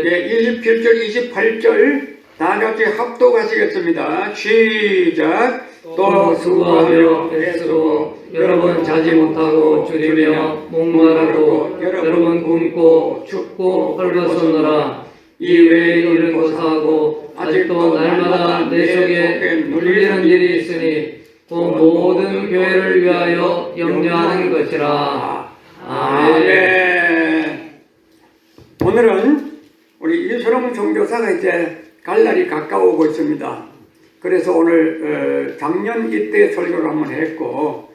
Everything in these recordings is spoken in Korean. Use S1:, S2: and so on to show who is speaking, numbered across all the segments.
S1: 네, 27절, 28절 다 같이 합독하시겠습니다. 시작. 또 수고하며 애쓰고
S2: 여러 번 자지 못하고 줄이며 목마르고 여러 번 굶고 춥고 헐벗었노라. 이 외에 일은 고사하고 아직도 날마다 내 속에 눌리는 일이 있으니 또 모든 교회를 위하여 염려하는 것이라. 아멘.
S1: 오늘은 우리 이소룡 종교사가 이제 갈 날이 가까워오고 있습니다. 그래서 오늘 작년 이때 설교를 한번 했고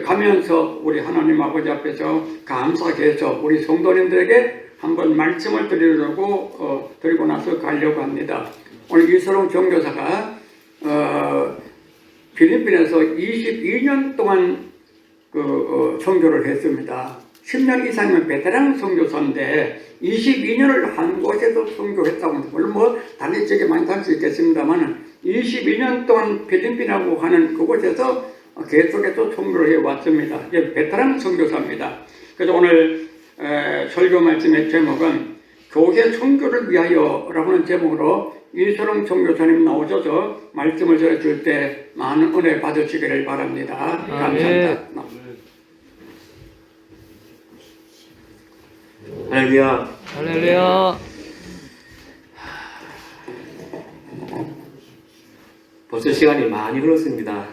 S1: 가면서 우리 하나님 아버지 앞에서 감사해서 우리 성도님들에게 한번 말씀을 드리려고 드리고 나서 가려고 합니다. 오늘 이소룡 종교사가 필리핀에서 22년 동안 선교를 했습니다. 10년 이상이면 베테랑 선교사인데 22년을 한 곳에서 선교했다고 하면 물론 뭐 다른 지역에 많이 살 수 있겠습니다만 22년 동안 필리핀이라고 하는 그곳에서 계속해서 선교를 해왔습니다. 이게 베테랑 선교사입니다. 그래서 오늘 설교 말씀의 제목은 교회 선교를 위하여 라고 하는 제목으로 이소룡 선교사님 나오셔서 말씀을 전해줄 때 많은 은혜 받으시기를 바랍니다. 감사합니다.
S3: 할렐루야.
S2: 할렐루야.
S3: 벌써 시간이 많이 흘렀습니다.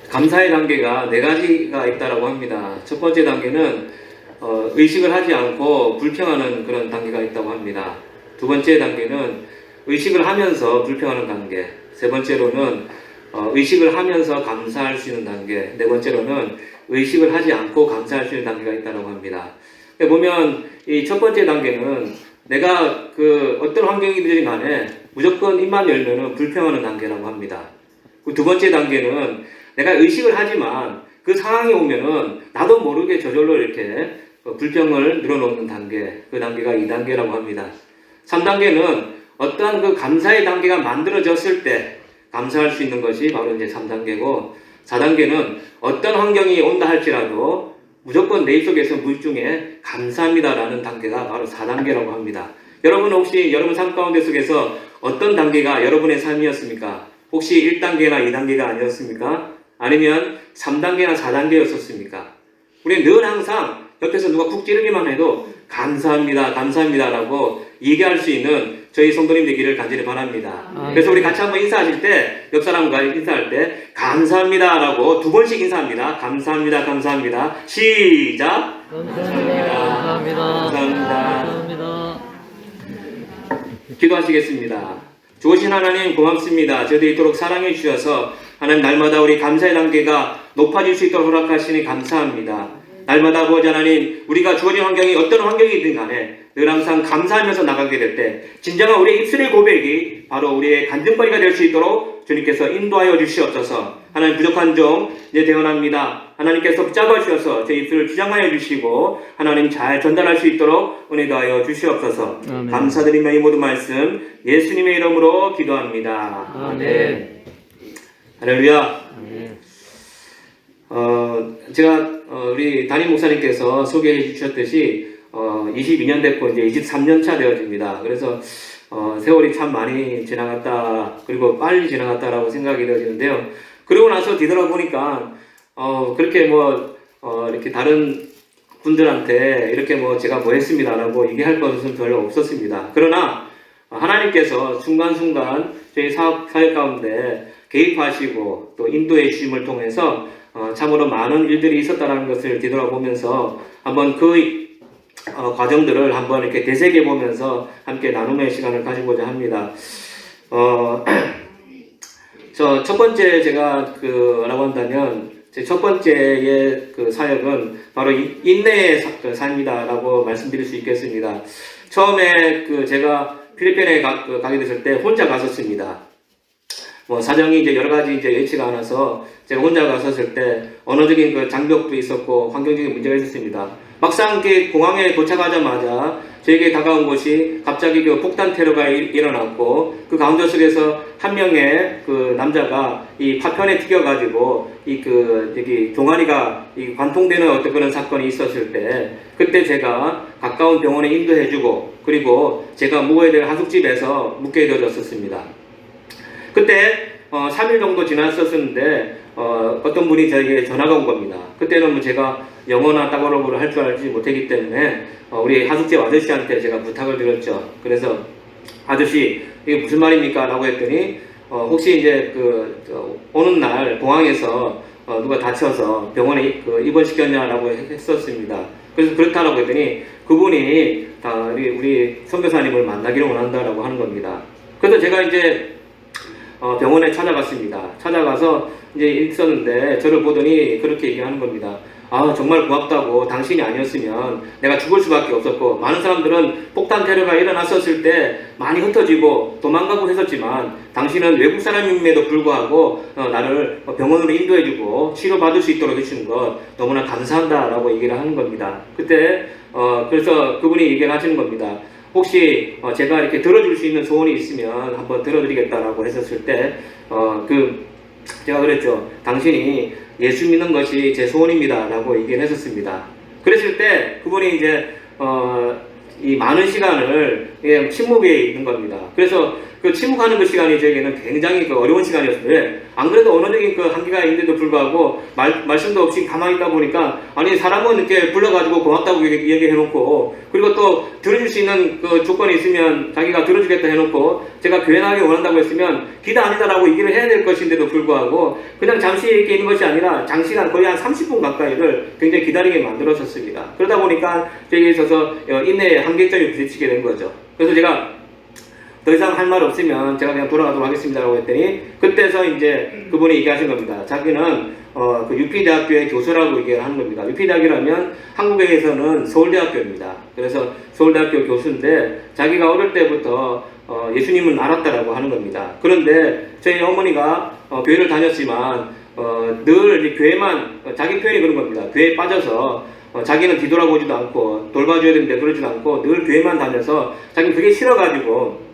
S3: 감사의 단계가 4가지가 있다고 합니다. 첫 번째 단계는 의식을 하지 않고 불평하는 그런 단계가 있다고 합니다. 두 번째 단계는 의식을 하면서 불평하는 단계. 세 번째로는 의식을 하면서 감사할 수 있는 단계. 네 번째로는 의식을 하지 않고 감사할 수 있는 단계가 있다고 합니다. 보면 이 첫 번째 단계는 내가 어떤 환경이든 간에 무조건 입만 열면은 불평하는 단계라고 합니다. 두 번째 단계는 내가 의식을 하지만 그 상황이 오면은 나도 모르게 저절로 이렇게 불평을 늘어놓는 단계, 그 단계가 2단계라고 합니다. 3단계는 어떠한 그 감사의 단계가 만들어졌을 때 감사할 수 있는 것이 바로 이제 3단계고 4단계는 어떤 환경이 온다 할지라도 무조건 내 입속에서 물중에 감사합니다라는 단계가 바로 4단계라고 합니다. 여러분 혹시 여러분 삶 가운데 속에서 어떤 단계가 여러분의 삶이었습니까? 혹시 1단계나 2단계가 아니었습니까? 아니면 3단계나 4단계였었습니까? 우리는 늘 항상 옆에서 누가 쿡 찌르기만 해도 감사합니다, 감사합니다라고 얘기할 수 있는 저희 성도님 되기를 간절히 바랍니다. 그래서 우리 같이 한번 인사하실 때, 옆 사람과 인사할 때 감사합니다라고 2번씩 인사합니다. 감사합니다, 감사합니다. 시작!
S2: 감사합니다. 감사합니다.
S3: 감사합니다.
S2: 감사합니다.
S3: 기도하시겠습니다. 좋으신 하나님 고맙습니다. 저희들 이토록 사랑해 주셔서 하나님 날마다 우리 감사의 단계가 높아질 수 있도록 허락하시니 감사합니다. 날마다 아버지 하나님 우리가 주어진 환경이 어떤 환경이든 간에 늘 항상 감사하면서 나가게 될 때 진정한 우리의 입술의 고백이 바로 우리의 간증거리가 될 수 있도록 주님께서 인도하여 주시옵소서. 하나님 부족한 종 이제 대언합니다. 하나님께서 붙잡아 주셔서 제 입술을 주장하여 주시고 하나님 잘 전달할 수 있도록 은혜 더하여 주시옵소서.
S2: 아멘.
S3: 감사드리며 이 모든 말씀 예수님의 이름으로 기도합니다.
S2: 아멘.
S3: 할렐루야.
S2: 아멘.
S3: 제가 우리 담임 목사님께서 소개해 주셨듯이 22년 됐고 이제 23년 차 되어집니다. 그래서 세월이 참 많이 지나갔다, 그리고 빨리 지나갔다라고 생각이 되어지는데요. 그러고 나서 뒤돌아보니까 그렇게 이렇게 다른 분들한테 이렇게 제가 뭐 했습니다라고 얘기할 것은 별로 없었습니다. 그러나 하나님께서 순간순간 저희 사역 가운데 개입하시고 또 인도해 주심을 통해서 참으로 많은 일들이 있었다는 것을 뒤돌아보면서 한번 그 과정들을 한번 이렇게 되새겨 보면서 함께 나눔의 시간을 가지고자 합니다. 저 첫 번째 제가 라고 한다면 제 첫 번째의 사역은 바로 인내의 삶이다라고 말씀드릴 수 있겠습니다. 처음에 제가 필리핀에 가게 됐을 때 혼자 갔었습니다. 사정이 이제 여러 가지 이제 여의치가 않아서 제가 혼자 갔었을 때 언어적인 장벽도 있었고 환경적인 문제가 있었습니다. 막상 공항에 도착하자마자 저에게 다가온 것이 갑자기 그 폭탄 테러가 일어났고 그 가운데 속에서 한 명의 그 남자가 이 파편에 튀겨가지고 여기 종아리가 이 관통되는 어떤 그런 사건이 있었을 때 그때 제가 가까운 병원에 인도해주고 그리고 제가 묵어야 될 하숙집에서 묵게 되어졌었습니다. 그때 3일 정도 지났었는데 어떤 분이 저에게 전화가 온 겁니다. 그때는 뭐 제가 영어나 따가로그를 할 줄 알지 못했기 때문에 우리 하숙집 아저씨한테 제가 부탁을 드렸죠. 그래서 아저씨 이게 무슨 말입니까? 라고 했더니 혹시 이제 오는 날 공항에서 누가 다쳐서 병원에 입원시켰냐라고 했었습니다. 그래서 그렇다라고 했더니 그분이 우리 선교사님을 만나기를 원한다라고 하는 겁니다. 그래서 제가 이제 병원에 찾아갔습니다. 찾아가서 이제 있었는데 저를 보더니 그렇게 얘기하는 겁니다. 아, 정말 고맙다고. 당신이 아니었으면 내가 죽을 수밖에 없었고 많은 사람들은 폭탄 테러가 일어났었을 때 많이 흩어지고 도망가고 했었지만 당신은 외국 사람임에도 불구하고 나를 병원으로 인도해주고 치료받을 수 있도록 해주는 것 너무나 감사한다라고 얘기를 하는 겁니다. 그때 그래서 그분이 얘기를 하시는 겁니다. 혹시 제가 이렇게 들어줄 수 있는 소원이 있으면 한번 들어드리겠다라고 했었을 때 제가 그랬죠. 당신이 예수 믿는 것이 제 소원입니다 라고 얘기를 했었습니다. 그랬을 때 그분이 이제 이 많은 시간을 그냥 침묵에 있는 겁니다. 그래서 그 침묵하는 그 시간이 저에게는 굉장히 어려운 시간이었어요. 왜? 안 그래도 언어적인 그 한계가 있는데도 불구하고 말씀도 없이 가만히 있다 보니까 아니 사람은 이렇게 불러가지고 고맙다고 얘기해놓고 그리고 또 들어줄 수 있는 그 조건이 있으면 자기가 들어주겠다 해놓고 제가 교회 나가기 원한다고 했으면 기도 아니다라고 얘기를 해야 될 것인데도 불구하고 그냥 잠시 이렇게 있는 것이 아니라 장시간 거의 한 30분 가까이를 굉장히 기다리게 만들었었습니다. 그러다 보니까 저에게 있어서 인내의 한계점이 부딪히게 된 거죠. 그래서 제가 더 이상 할 말 없으면 제가 그냥 돌아가도록 하겠습니다라고 했더니 그때서 이제 그분이 얘기하신 겁니다. 자기는 그 UP대학교의 교수라고 얘기를 하는 겁니다. UP대학이라면 한국에서는 서울대학교입니다. 그래서 서울대학교 교수인데 자기가 어릴 때부터 예수님을 알았다라고 하는 겁니다. 그런데 저희 어머니가 교회를 다녔지만 늘 이제 교회만 자기 표현이 그런 겁니다. 교회에 빠져서 자기는 뒤돌아보지도 않고 돌봐줘야 되는데 그러지도 않고 늘 교회만 다녀서 자기는 그게 싫어가지고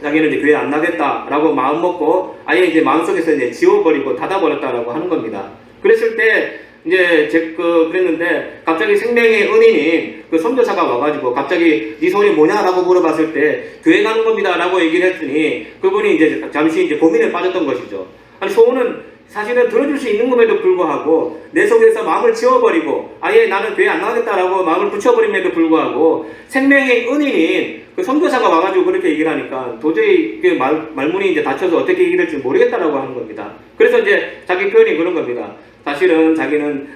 S3: 자기는 이제 교회 안 나겠다라고 마음 먹고 아예 이제 마음속에서 이제 지워버리고 닫아버렸다라고 하는 겁니다. 그랬을 때 이제 그랬는데 갑자기 생명의 은인인 그 선교사가 와가지고 갑자기 네 소원이 뭐냐라고 물어봤을 때 교회 가는 겁니다라고 얘기를 했더니 그분이 이제 잠시 이제 고민에 빠졌던 것이죠. 아니 소원은 사실은 들어줄 수 있는 것에도 불구하고 내 속에서 마음을 지워버리고 아예 나는 교회 안 나가겠다라고 마음을 붙여버림에도 불구하고 생명의 은인인 그 선교사가 와가지고 그렇게 얘기를 하니까 도저히 그 말문이 이제 닫혀서 어떻게 얘기를 할지 모르겠다라고 하는 겁니다. 그래서 이제 자기 표현이 그런 겁니다. 사실은 자기는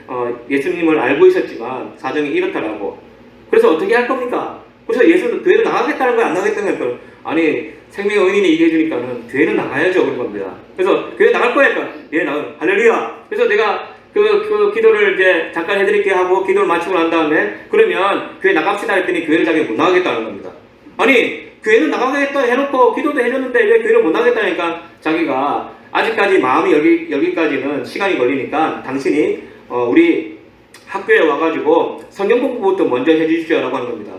S3: 예수님을 알고 있었지만 사정이 이렇다라고. 그래서 어떻게 할 겁니까? 그래서 예수는 교회를 나가겠다는 거야 안 나가겠다는 거야? 아니 생명의 은인이 얘기해 주니까는 교회는 나가야죠 그런 겁니다. 그래서 교회 나갈 거야 그러니까 예 나가 할렐루야. 그래서 내가 그 기도를 이제 잠깐 해드릴게 하고 기도를 마치고 난 다음에 그러면 교회 나갑시다 했더니 교회를 자기가 못 나가겠다는 겁니다. 아니 교회는 나가겠다 해놓고 기도도 해줬는데 왜 교회를 못 나가겠다니까 자기가 아직까지 마음이 여기까지는 시간이 걸리니까 당신이 우리 학교에 와가지고 성경 공부부터 먼저 해주십시오 라고 하는 겁니다.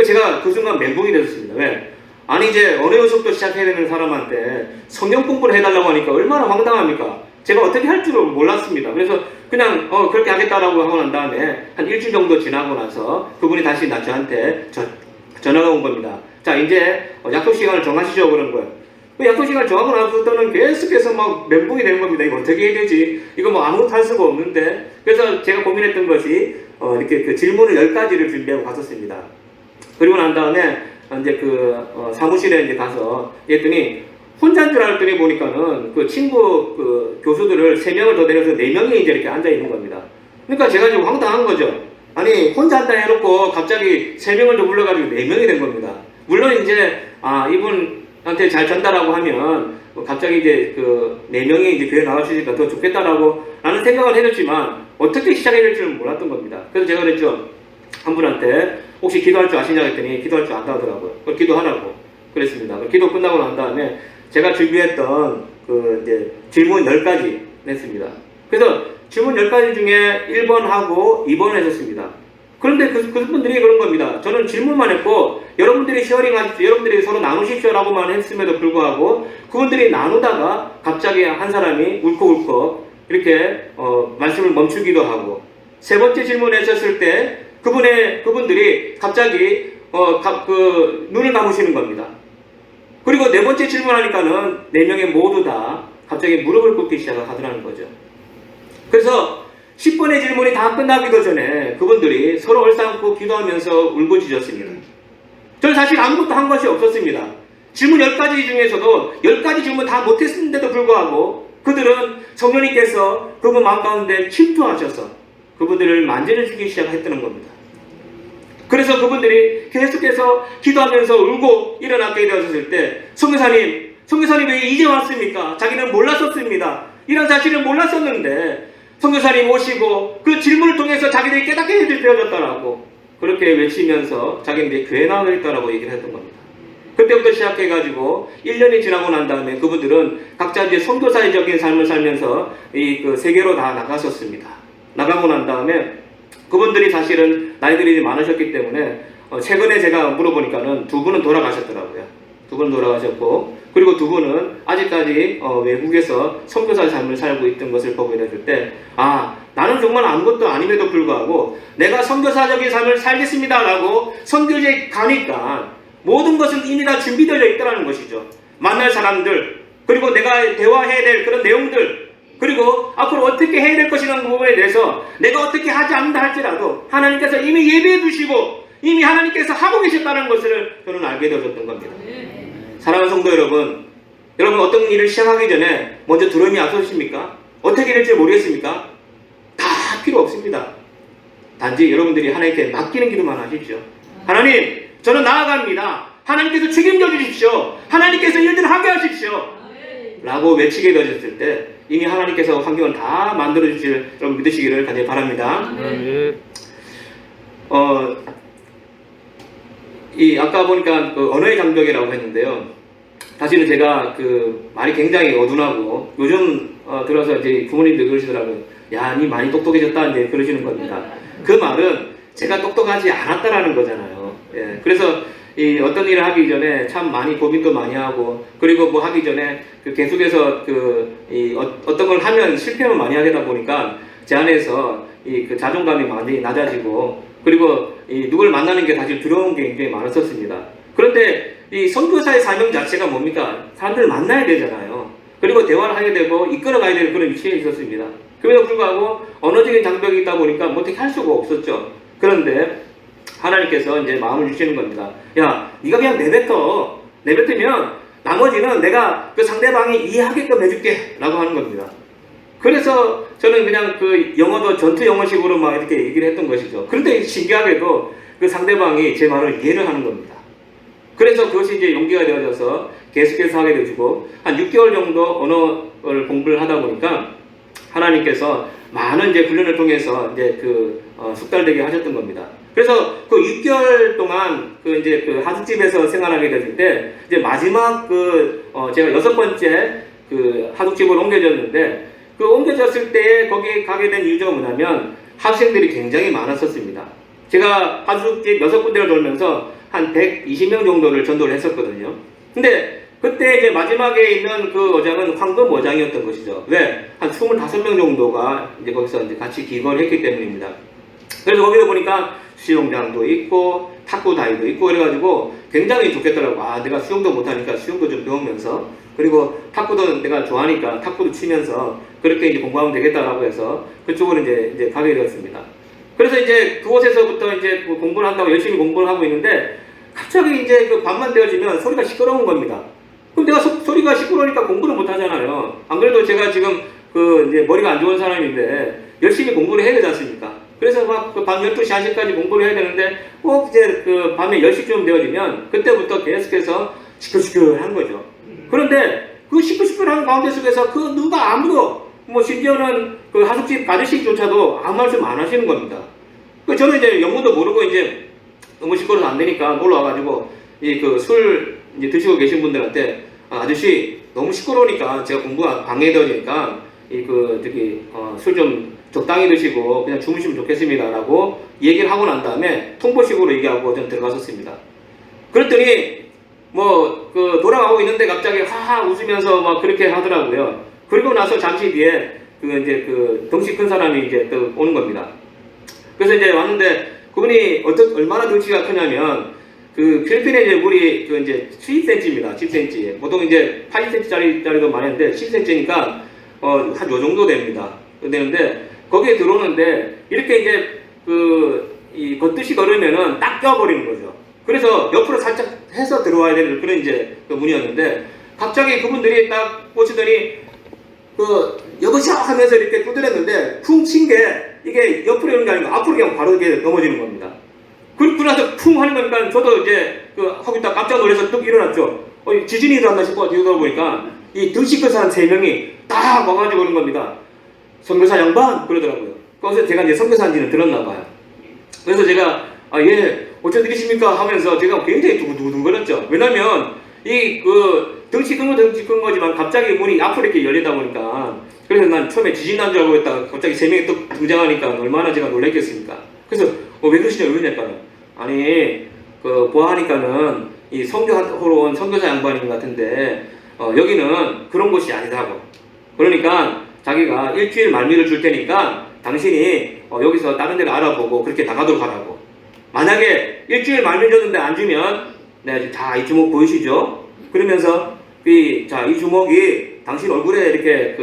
S3: 제가 그 순간 멘붕이 됐습니다. 왜? 아니 이제 언어 연습도 시작해야 되는 사람한테 성경 공부를 해달라고 하니까 얼마나 황당합니까? 제가 어떻게 할 줄을 몰랐습니다. 그래서 그냥 그렇게 하겠다라고 하고 난 다음에 한 일주일 정도 지나고 나서 그분이 다시 저한테 전화가 온 겁니다. 자 이제 약속 시간을 정하시죠 그런 거예요. 그 약속 시간을 정하고 나서부터는 계속해서 막 멘붕이 되는 겁니다. 이거 어떻게 해야 되지? 이거 뭐 아무것도 할 수가 없는데. 그래서 제가 고민했던 것이 이렇게 그 질문을 10가지를 준비하고 갔었습니다. 그리고 난 다음에 이제 사무실에 이제 가서 했더니 혼자인 줄 알았더니 보니까는 그 친구 교수들을 3명을 더 데려서 4명이 이제 이렇게 앉아 있는 겁니다. 그러니까 제가 지금 황당한 거죠. 아니 혼자 앉아 해놓고 갑자기 3명을 더 불러가지고 4명이 된 겁니다. 물론 이제 이분한테 잘 전달하고 하면 갑자기 이제 4명이 이제 교회 나갈 수 있으니까 더 좋겠다라고 라는 생각을 해줬지만 어떻게 시작해야 될지는 몰랐던 겁니다. 그래서 제가 그랬죠. 한 분한테 혹시 기도할 줄 아시냐 했더니 기도할 줄 안다 하더라고요. 그걸 기도하라고 그랬습니다. 기도 끝나고 난 다음에 제가 준비했던 이제 질문 10가지 냈습니다. 그래서 질문 10가지 중에 1번 하고 2번을 했었습니다. 그런데 그분들이 그런 겁니다. 저는 질문만 했고 여러분들이 쉐어링하십시오. 여러분들이 서로 나누십시오라고만 했음에도 불구하고 그분들이 나누다가 갑자기 한 사람이 울컥울컥 이렇게 말씀을 멈추기도 하고 세 번째 질문하셨을 때 그분들이 갑자기 눈을 감으시는 겁니다. 그리고 네 번째 질문하니까는 네 명이 모두 다 갑자기 무릎을 꿇기 시작하더라는 거죠. 그래서 10번의 질문이 다 끝나기도 전에 그분들이 서로 얼싸안고 기도하면서 울부짖었습니다. 저는 사실 아무것도 한 것이 없었습니다. 질문 10가지 중에서도 10가지 질문 다 못했는데도 불구하고 그들은 성령님께서 그분 마음 가운데 침투하셔서 그분들을 만져주기 시작했다는 겁니다. 그래서 그분들이 계속해서 기도하면서 울고 일어나게 되었을 때 선교사님 왜 이제 왔습니까? 자기는 몰랐었습니다. 이런 사실을 몰랐었는데 선교사님 오시고 그 질문을 통해서 자기들이 깨닫게 해주셨다라고 그렇게 외치면서 자기는 교회 나가겠다라고 얘기를 했던 겁니다. 그때부터 시작해가지고 1년이 지나고 난 다음에 그분들은 각자 이제 선교사적인 삶을 살면서 그 세계로 다 나가셨습니다. 나가고 난 다음에 그분들이 사실은 나이들이 많으셨기 때문에 최근에 제가 물어보니까는 두 분은 돌아가셨더라고요. 두 분 돌아가셨고 그리고 두 분은 아직까지 외국에서 선교사 삶을 살고 있던 것을 보게 됐을 때 나는 정말 아무것도 아님에도 불구하고 내가 선교사적인 삶을 살겠습니다 라고 선교지에 가니까 모든 것은 이미 다 준비되어 있다는 것이죠. 만날 사람들 그리고 내가 대화해야 될 그런 내용들 그리고 앞으로 어떻게 해야 될 것이라는 부분에 대해서 내가 어떻게 하지 않는다 할지라도 하나님께서 이미 예비해 두시고 이미 하나님께서 하고 계셨다는 것을 저는 알게 되었던 겁니다. 사랑하는 성도 여러분 어떤 일을 시작하기 전에 먼저 두려움이 앞서십니까? 어떻게 될지 모르겠습니까? 다 필요 없습니다. 단지 여러분들이 하나님께 맡기는 기도만 하십시오. 하나님 저는 나아갑니다. 하나님께서 책임져 주십시오. 하나님께서 일들을 하게 하십시오. 라고 외치게 되었을 때 이미 하나님께서 환경을 다 만들어 주실 여러분 믿으시기를 간절히 바랍니다. 아까 보니까 언어의 장벽이라고 했는데요. 사실은 제가 말이 굉장히 어둔하고 요즘 들어서 이제 부모님들 그러시더라고요. 야, 니 많이 똑똑해졌다 이제 그러시는 겁니다. 그 말은 제가 똑똑하지 않았다라는 거잖아요. 예, 그래서 어떤 일을 하기 전에 참 많이 고민도 많이 하고 그리고 뭐 하기 전에 계속해서 어떤 걸 하면 실패만 많이 하다 보니까 제 안에서 그 자존감이 많이 낮아지고 그리고 누굴 만나는 게 사실 두려운 게 굉장히 많았었습니다. 그런데 이 선교사의 사명 자체가 뭡니까? 사람들을 만나야 되잖아요. 그리고 대화를 하게 되고 이끌어 가야 되는 그런 위치에 있었습니다. 그럼에도 불구하고 언어적인 장벽이 있다 보니까 뭐 어떻게 할 수가 없었죠. 그런데 하나님께서 이제 마음을 주시는 겁니다. 야, 네가 그냥 내뱉으면 나머지는 내가 그 상대방이 이해하게끔 해줄게 라고 하는 겁니다. 그래서 저는 그냥 영어도 전투 영어식으로 막 이렇게 얘기를 했던 것이죠. 그런데 신기하게도 그 상대방이 제 말을 이해를 하는 겁니다. 그래서 그것이 이제 용기가 되어져서 계속해서 하게 되고 한 6개월 정도 언어를 공부를 하다 보니까 하나님께서 많은 이제 훈련을 통해서 이제 숙달되게 하셨던 겁니다. 그래서 6개월 동안 하숙집에서 생활하게 됐을 때 이제 마지막 제가 6번째 하숙집으로 옮겨졌는데 옮겨졌을 때 거기 가게 된 이유가 뭐냐면 학생들이 굉장히 많았었습니다. 제가 하숙집 6군데를 돌면서 한 120명 정도를 전도를 했었거든요. 근데 그때 이제 마지막에 있는 그 어장은 황금 어장이었던 것이죠. 왜? 한 25명 정도가 이제 거기서 이제 같이 기거를 했기 때문입니다. 그래서 거기서 보니까 수영장도 있고 탁구다이도 있고 그래가지고 굉장히 좋겠더라고. 내가 수영도 못하니까 수영도 좀 배우면서 그리고 탁구도 내가 좋아하니까 탁구도 치면서 그렇게 이제 공부하면 되겠다라고 해서 그쪽으로 이제 가게 되었습니다. 그래서 이제 그곳에서부터 이제 공부를 한다고 열심히 공부를 하고 있는데 갑자기 이제 밤만 되어지면 소리가 시끄러운 겁니다. 그럼 내가 소리가 시끄러우니까 공부를 못 하잖아요. 안 그래도 제가 지금 이제 머리가 안 좋은 사람인데 열심히 공부를 해야 되지 않습니까? 그래서 막 밤 12시, 1시까지 공부를 해야 되는데 꼭 이제 밤에 10시쯤 되어지면 그때부터 계속해서 시끌시끌한 거죠. 그런데 그 시끌시끌한 가운데 속에서 누가 아무도 심지어는 하숙집 아저씨조차도 아무 말씀 안 하시는 겁니다. 저는 이제 영문도 모르고 이제 너무 시끄러워서 안 되니까 놀러 와가지고 술 이제 드시고 계신 분들한테 아저씨 너무 시끄러우니까 제가 공부가 방해되어지니까 술 좀 적당히 드시고 그냥 주무시면 좋겠습니다라고 얘기를 하고 난 다음에 통보식으로 얘기하고 전 들어갔었습니다. 그랬더니 돌아가고 있는데 갑자기 하하 웃으면서 막 그렇게 하더라고요. 그리고 나서 잠시 뒤에 덩치 큰 사람이 이제 또 오는 겁니다. 그래서 이제 왔는데 그분이 얼마나 덩치가 크냐면 필리핀의 이제 물이 10cm입니다. 10cm. 보통 이제 80cm짜리도 많이 하는데 10cm니까 한 요 정도 됩니다. 되는데 거기에 들어오는데 이렇게 이제 걷듯이 걸으면은 딱 껴버리는 거죠. 그래서 옆으로 살짝 해서 들어와야 되는 그런 이제 문이었는데 갑자기 그분들이 딱 꽂히더니 여보셔 하면서 이렇게 두드렸는데 쿵 친 게 이게 옆으로 오는 게 아니고 앞으로 그냥 바로 이렇게 넘어지는 겁니다. 그러고 나서 쿵 하는 거니까 저도 이제 하고 있다 깜짝 놀라서 뚝 일어났죠. 지진이 일어났나 싶어 뒤돌아보니까 이 덩치 큰 사람 3명이 딱 와가지고 오는 겁니다. 선교사 양반 그러더라고요. 그래서 제가 이제 선교사인지는 들었나 봐요. 그래서 제가 예 어쩐 일이십니까 하면서 제가 굉장히 두근두근거렸죠. 왜냐면 덩치 큰 거지만 갑자기 문이 앞으로 이렇게 열리다 보니까 그래서 난 처음에 지진 난 줄 알고 있다가 갑자기 3명이 또 등장하니까 얼마나 제가 놀랐겠습니까. 그래서 왜 그러시냐니까 아니 보아하니까는 이 선교하러 온 선교사 양반인 것 같은데 여기는 그런 곳이 아니다고. 그러니까 자기가 일주일 말미를 줄 테니까 당신이 여기서 다른 데를 알아보고 그렇게 나가도록 하라고. 만약에 일주일 말미 줬는데 안 주면 네, 자, 이 주먹 보이시죠? 그러면서 이 주먹이 당신 얼굴에 이렇게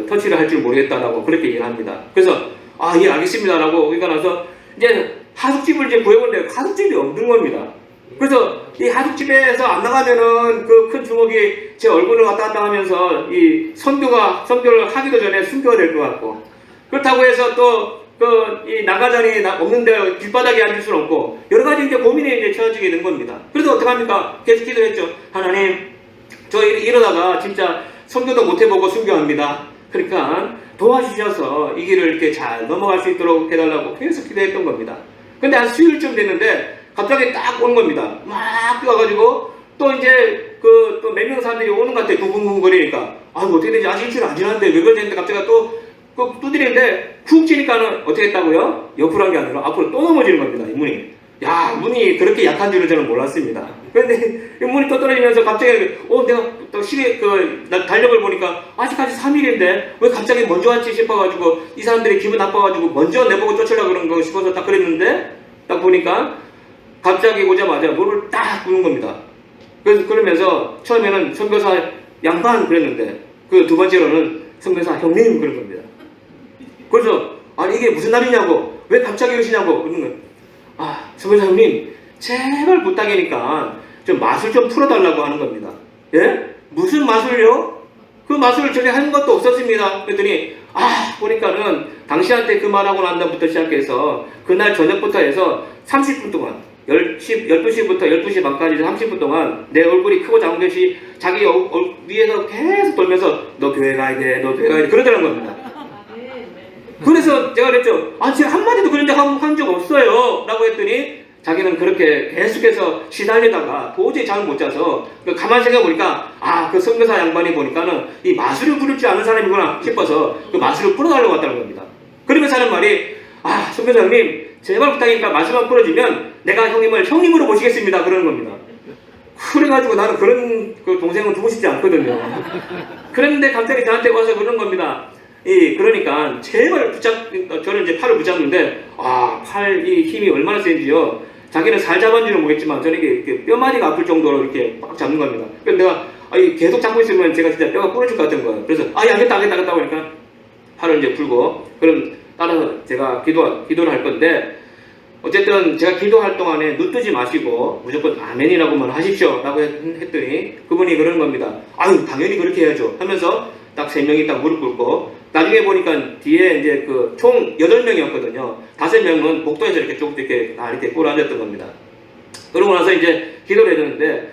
S3: 터치를 할 줄 모르겠다라고 그렇게 얘기를 합니다. 그래서 예 알겠습니다라고 그러니까 나서 이제 하숙집을 이제 구해본데 하숙집이 없는 겁니다. 그래서 이 하숙집에서 안 나가면은 그 큰 주먹이 제 얼굴을 왔다 갔다 하면서 이 선교를 하기도 전에 숨겨야 될 것 같고 그렇다고 해서 또 이 나가자니 없는데 길바닥에 앉을 수는 없고 여러 가지 이제 고민에 이제 처해지게 된 겁니다. 그래서 어떡합니까? 계속 기도했죠. 하나님, 저 이러다가 진짜 선교도 못 해보고 순교합니다. 그러니까 도와주셔서 이 길을 이렇게 잘 넘어갈 수 있도록 해달라고 계속 기도했던 겁니다. 근데 한 수요일쯤 됐는데 갑자기 딱 오는 겁니다. 막 뛰어가지고 또 이제 또 몇 명 사람들이 오는 것 같아. 쿵쿵쿵거리니까 어떻게 되지? 아직 일주일 안 지났는데 왜 그러지? 했는데 갑자기 또 두드리는데 훅 치니까는 어떻게 했다고요? 옆으로 한 게 아니라 앞으로 또 넘어지는 겁니다. 이 문이. 문이 그렇게 약한 줄은 저는 몰랐습니다. 그런데 이 문이 또 떨어지면서 갑자기 내가 또 달력을 보니까 아직까지 3일인데 왜 갑자기 먼저 왔지 싶어가지고 이 사람들이 기분 나빠가지고 먼저 내보고 쫓으려고 그런 거 싶어서 딱 그랬는데 딱 보니까 갑자기 오자마자 물을 딱 부는 겁니다. 그러면서 처음에는 선교사 양반 그랬는데 두 번째로는 선교사 형님 그런 겁니다. 그래서 이게 무슨 날이냐고 왜 갑자기 오시냐고 그러는 거예요. 선교사 형님 제발 부탁이니까 좀 마술 좀 풀어달라고 하는 겁니다. 예? 무슨 마술요? 그 마술을 전에 한 것도 없었습니다. 그랬더니 보니까는 당신한테 그 말하고 난 다음부터 시작해서 그날 저녁부터 해서 30분 동안 12시부터 12시 반까지 30분 동안 내 얼굴이 크고 작은 것이 자기 위에서 계속 돌면서 너 교회 가야 돼, 너 교회 가야 돼 그러더라는 겁니다. 그래서 제가 그랬죠. 제가 한마디도 그런 적 한 적 없어요 라고 했더니 자기는 그렇게 계속해서 시달리다가 도저히 잠을 못 자서 가만히 생각해보니까 그 선교사 양반이 보니까는 이 마술을 부를 줄 아는 사람이구나 싶어서 그 마술을 풀어달라고 왔다는 겁니다. 그러면서 하는 말이 선교사 형님 제발 부탁이니까 마술만 풀어주면 내가 형님을 형님으로 모시겠습니다 그러는 겁니다. 그래가지고 나는 그런 동생은 두고 싶지 않거든요. 그런데 갑자기 저한테 와서 그러는 겁니다. 그러니까 제발 저는 이제 팔을 붙잡는데 팔 이 힘이 얼마나 센지요. 자기는 살 잡았는지는 모르겠지만 저는 이게 뼈마디가 아플 정도로 이렇게 꽉 잡는 겁니다. 그래서 내가 계속 잡고 있으면 제가 진짜 뼈가 부러질 것 같은 거예요. 그래서 알겠다 보니까 팔을 이제 풀고 그럼 따라서 제가 기도를 할 건데 어쨌든 제가 기도할 동안에 눈 뜨지 마시고 무조건 아멘이라고만 하십시오 라고 했더니 그분이 그러는 겁니다. 당연히 그렇게 해야죠 하면서 딱 3명이 딱 무릎 꿇고 나중에 보니까 뒤에 이제 총 8명이었거든요. 5명은 복도에서 이렇게 쭉 이렇게 꿇어 앉았던 겁니다. 그러고 나서 이제 기도를 했는데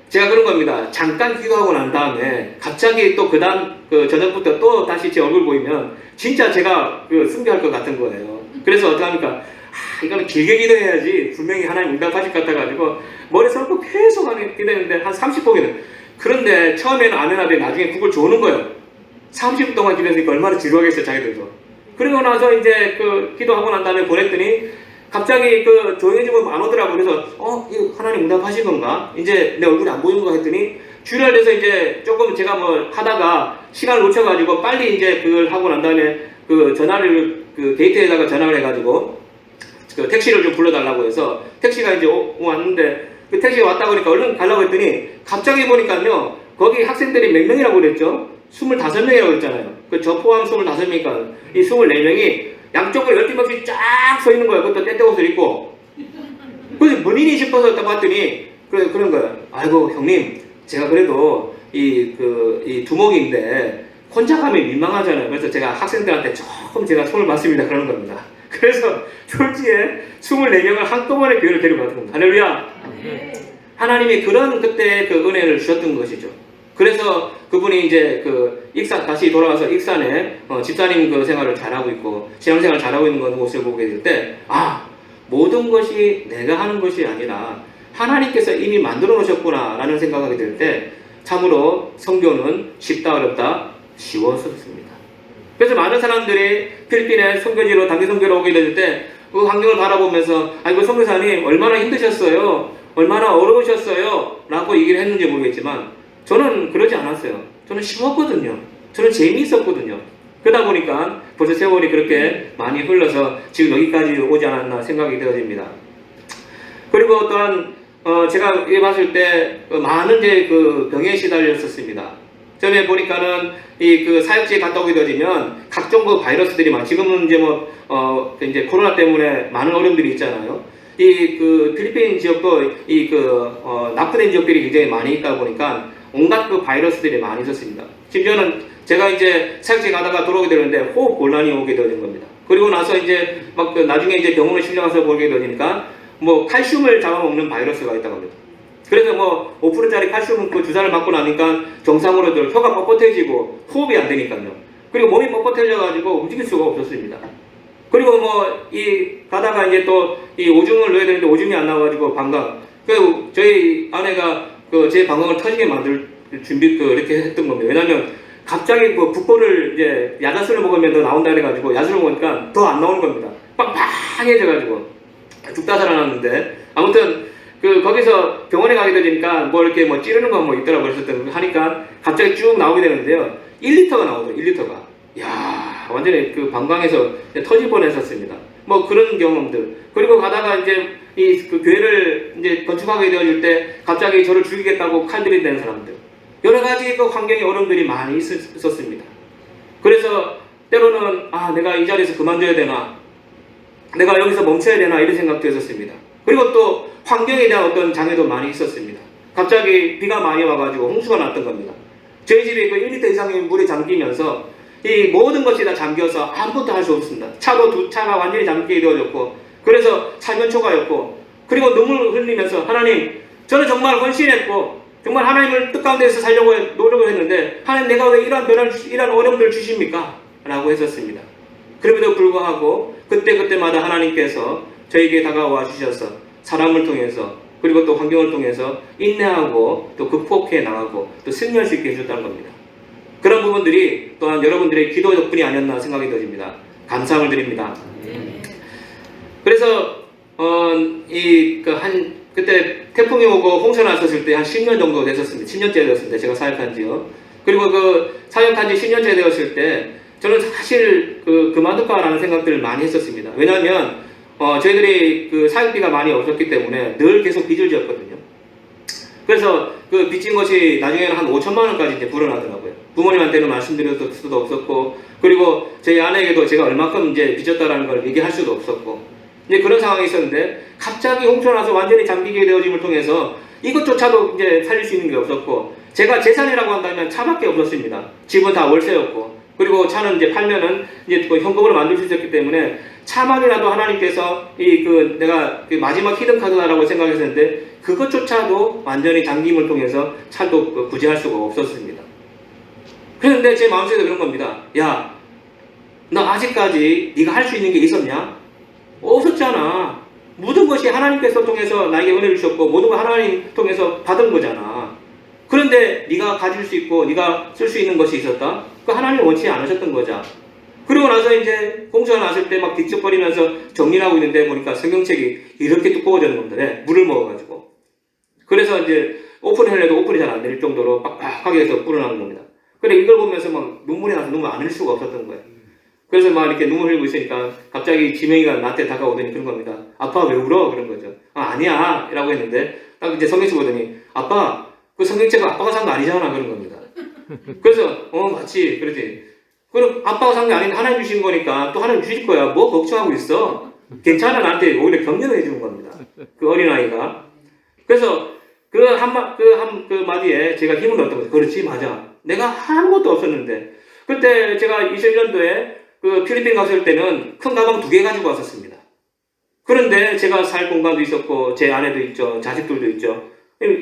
S3: 제가 그런 겁니다. 잠깐 기도하고 난 다음에 갑자기 또 그 다음 저녁부터 또 다시 제 얼굴 보이면 진짜 제가 순교할 것 같은 거예요. 그래서 어떡합니까? 이거는 길게 기도해야지 분명히 하나님 응답하실 것 같아가지고 머리 설고 계속 기도했는데 한 30봉이는 그런데 처음에는 아멘 하더니 나중에 국을 주는 거예요. 30분 동안 기도했으니까 얼마나 지루하겠어요, 자기들도. 그리고 나서 이제 그 기도하고 난 다음에 보냈더니 갑자기 그 조용해지고 안 오더라고. 그래서 이거 하나님 응답하신 건가? 이제 내 얼굴이 안 보이는 거 했더니 주일날 돼서 이제 조금 제가 뭐 하다가 시간을 놓쳐가지고 빨리 이제 그걸 하고 난 다음에 그 전화를 그 게이트에다가 전화를 해가지고 그 택시를 좀 불러달라고 해서 택시가 이제 왔는데 그 택시가 왔다 보니까 얼른 가려고 했더니 갑자기 보니까요 거기 학생들이 몇 명이라고 그랬죠? 25명이라고 그랬잖아요. 그 저 포함 25명이니까 이 24명이 양쪽으로 10팀씩 쫙 서 있는 거예요. 그것도 떼떼옷을 입고. 그래서 본인이 싶어서 딱 봤더니 그런 거예요. 아이고 형님 제가 그래도 이 두목인데 혼자 가면 민망하잖아요. 그래서 제가 학생들한테 조금 제가 손을 맞습니다. 그러는 겁니다. 그래서 졸지에 24명을 한꺼번에 교회를 데리고 갔던 겁니다. 할렐루야. 하나님이 그런 그때 그 은혜를 주셨던 것이죠. 그래서 그분이 이제 그 다시 돌아와서 익산에 집사님 그 생활을 잘하고 있고 신앙생활을 잘하고 있는 모습을 보게 될 때 모든 것이 내가 하는 것이 아니라 하나님께서 이미 만들어 놓으셨구나 라는 생각하게 될 때 참으로 선교는 쉽다 어렵다 쉬웠습니다. 그래서 많은 사람들이 필리핀에 선교지로 단기 선교로 오게 될 때 그 환경을 바라보면서 아이고 선교사님 얼마나 힘드셨어요? 얼마나 어려우셨어요? 라고 얘기를 했는지 모르겠지만 저는 그러지 않았어요. 저는 쉬웠거든요. 저는 재미있었거든요. 그러다 보니까 벌써 세월이 그렇게 많이 흘러서 지금 여기까지 오지 않았나 생각이 되어집니다. 그리고 또한 제가 봤을 때 많은 이제 그 병에 시달렸었습니다. 전에 보니까는 이 사역지에 갔다 오게 되면 각종 그 바이러스들이 지금은 이제 이제 코로나 때문에 많은 어려움들이 있잖아요. 필리핀 지역도 낙후된 지역들이 굉장히 많이 있다 보니까 온갖 그 바이러스들이 많이 있었습니다. 심지어는 제가 이제 사역지에 가다가 들어오게 되는데 호흡 곤란이 오게 되는 겁니다. 그리고 나서 이제 나중에 이제 병원에 실려가서 보게 되니까 칼슘을 잡아먹는 바이러스가 있다고 합니다. 그래서 5%짜리 칼슘 그 주사를 맞고 나니까 정상으로 혀가 뻣뻣해지고 호흡이 안 되니까요. 그리고 몸이 뻣뻣해져가지고 움직일 수가 없었습니다. 그리고 가다가 이제 또 이 오줌을 넣어야 되는데 오줌이 안 나와가지고 방광. 저희 아내가 제 방광을 터지게 만들 준비 이렇게 했던 겁니다. 왜냐면 갑자기 북보를 이제 야자수를 먹으면 더 나온다 그래가지고 야수를 먹으니까 더 안 나오는 겁니다. 빵빵해져가지고 죽다 살아났는데 아무튼 거기서 병원에 가게 되니까 이렇게 찌르는 거 있더라고 그랬었던 하니까 갑자기 쭉 나오게 되는데요. 1리터가 나오더라고요. 1리터가. 이야, 완전히 방광에서 터질 뻔했었습니다. 그런 경험들. 그리고 가다가 이제 교회를 이제 건축하게 되어질 때 갑자기 저를 죽이겠다고 칼들이 되는 사람들. 여러 가지 환경의 어려움들이 많이 있었습니다. 그래서 때로는 내가 이 자리에서 그만둬야 되나? 내가 여기서 멈춰야 되나? 이런 생각도 했었습니다. 그리고 또 환경에 대한 어떤 장애도 많이 있었습니다. 갑자기 비가 많이 와가지고 홍수가 났던 겁니다. 저희 집이 1m 이상의 물에 잠기면서 이 모든 것이 다 잠겨서 아무것도 할 수 없습니다. 차가 완전히 잠기게 되어졌고 그래서 살면초가였고 그리고 눈물 흘리면서 하나님 저는 정말 헌신했고 정말 하나님을 뜻 가운데서 살려고 노력을 했는데 하나님 내가 왜 이러한 어려움들을 주십니까? 라고 했었습니다. 그럼에도 불구하고 그때마다 하나님께서 저에게 다가와 주셔서 사람을 통해서 그리고 또 환경을 통해서 인내하고 또 극복해 나가고 또 승리할 수 있게 해줬다는 겁니다. 그런 부분들이 또한 여러분들의 기도 덕분이 아니었나 생각이 들어집니다. 감사함을 드립니다. 그래서 그때 태풍이 오고 홍수 났었을 때 한 10년 정도 됐었습니다. 10년째 되었습니다. 제가 사역한 지요. 그리고 사역한 지 10년째 되었을 때 저는 사실 그만둘까라는 생각들을 많이 했었습니다. 왜냐하면 저희들이 사역비가 많이 없었기 때문에 늘 계속 빚을 지었거든요. 그래서 빚진 것이 나중에는 한 5천만 원까지 이제 불어나더라고요. 부모님한테는 말씀드릴 수도 없었고, 그리고 저희 아내에게도 제가 얼마큼 이제 빚졌다라는 걸 얘기할 수도 없었고, 이제 그런 상황이 있었는데, 갑자기 홍수가 나서 완전히 잠기게 되어짐을 통해서 이것조차도 이제 살릴 수 있는 게 없었고, 제가 재산이라고 한다면 차밖에 없었습니다. 집은 다 월세였고, 그리고 차는 이제 팔면은 이제 현금으로 만들 수 있었기 때문에 차만이라도 하나님께서 내가 마지막 히든 카드다라고 생각했었는데 그것조차도 완전히 잠김을 통해서 차도 구제할 수가 없었습니다. 그런데 제 마음속에 그런 겁니다. 야, 너 아직까지 네가 할 수 있는 게 있었냐? 없었잖아. 모든 것이 하나님께서 통해서 나에게 은혜를 주셨고 모든 걸 하나님 통해서 받은 거잖아. 그런데 네가 가질 수 있고 네가 쓸 수 있는 것이 있었다? 그 하나님 원치 않으셨던 거죠. 그리고 나서 이제 홍수가 났을 때 막 뒤척거리면서 정리를 하고 있는데 보니까 성경책이 이렇게 두꺼워졌는 겁니다. 네, 물을 먹어가지고. 그래서 이제 오픈을 해도 오픈이 잘 안 될 정도로 빡빡하게 해서 불어나는 겁니다. 근데 이걸 보면서 막 눈물이 나서 눈물 안 흘릴 수가 없었던 거예요. 그래서 막 이렇게 눈물 흘리고 있으니까 갑자기 지명이가 나한테 다가오더니 그런 겁니다. 아빠 왜 울어? 그런 거죠. 아니야 라고 했는데 딱 이제 성경책 보더니 아빠 그 성경책은 아빠가 산 거 아니잖아 그런 겁니다. 그래서 맞지 그러지. 그럼 아빠가 산 게 아닌데 하나님 주신 거니까 또 하나님 주실 거야. 뭐 걱정하고 있어? 괜찮아. 나한테 오히려 격려를 해주는 겁니다. 그 어린아이가. 그래서 그 마디에 제가 힘을 얻었던 거죠. 그렇지, 맞아. 내가 아무것도 없었는데. 그때 제가 21년도에 그 필리핀 갔을 때는 큰 가방 2개 가지고 왔었습니다. 그런데 제가 살 공간도 있었고, 제 아내도 있죠. 자식들도 있죠.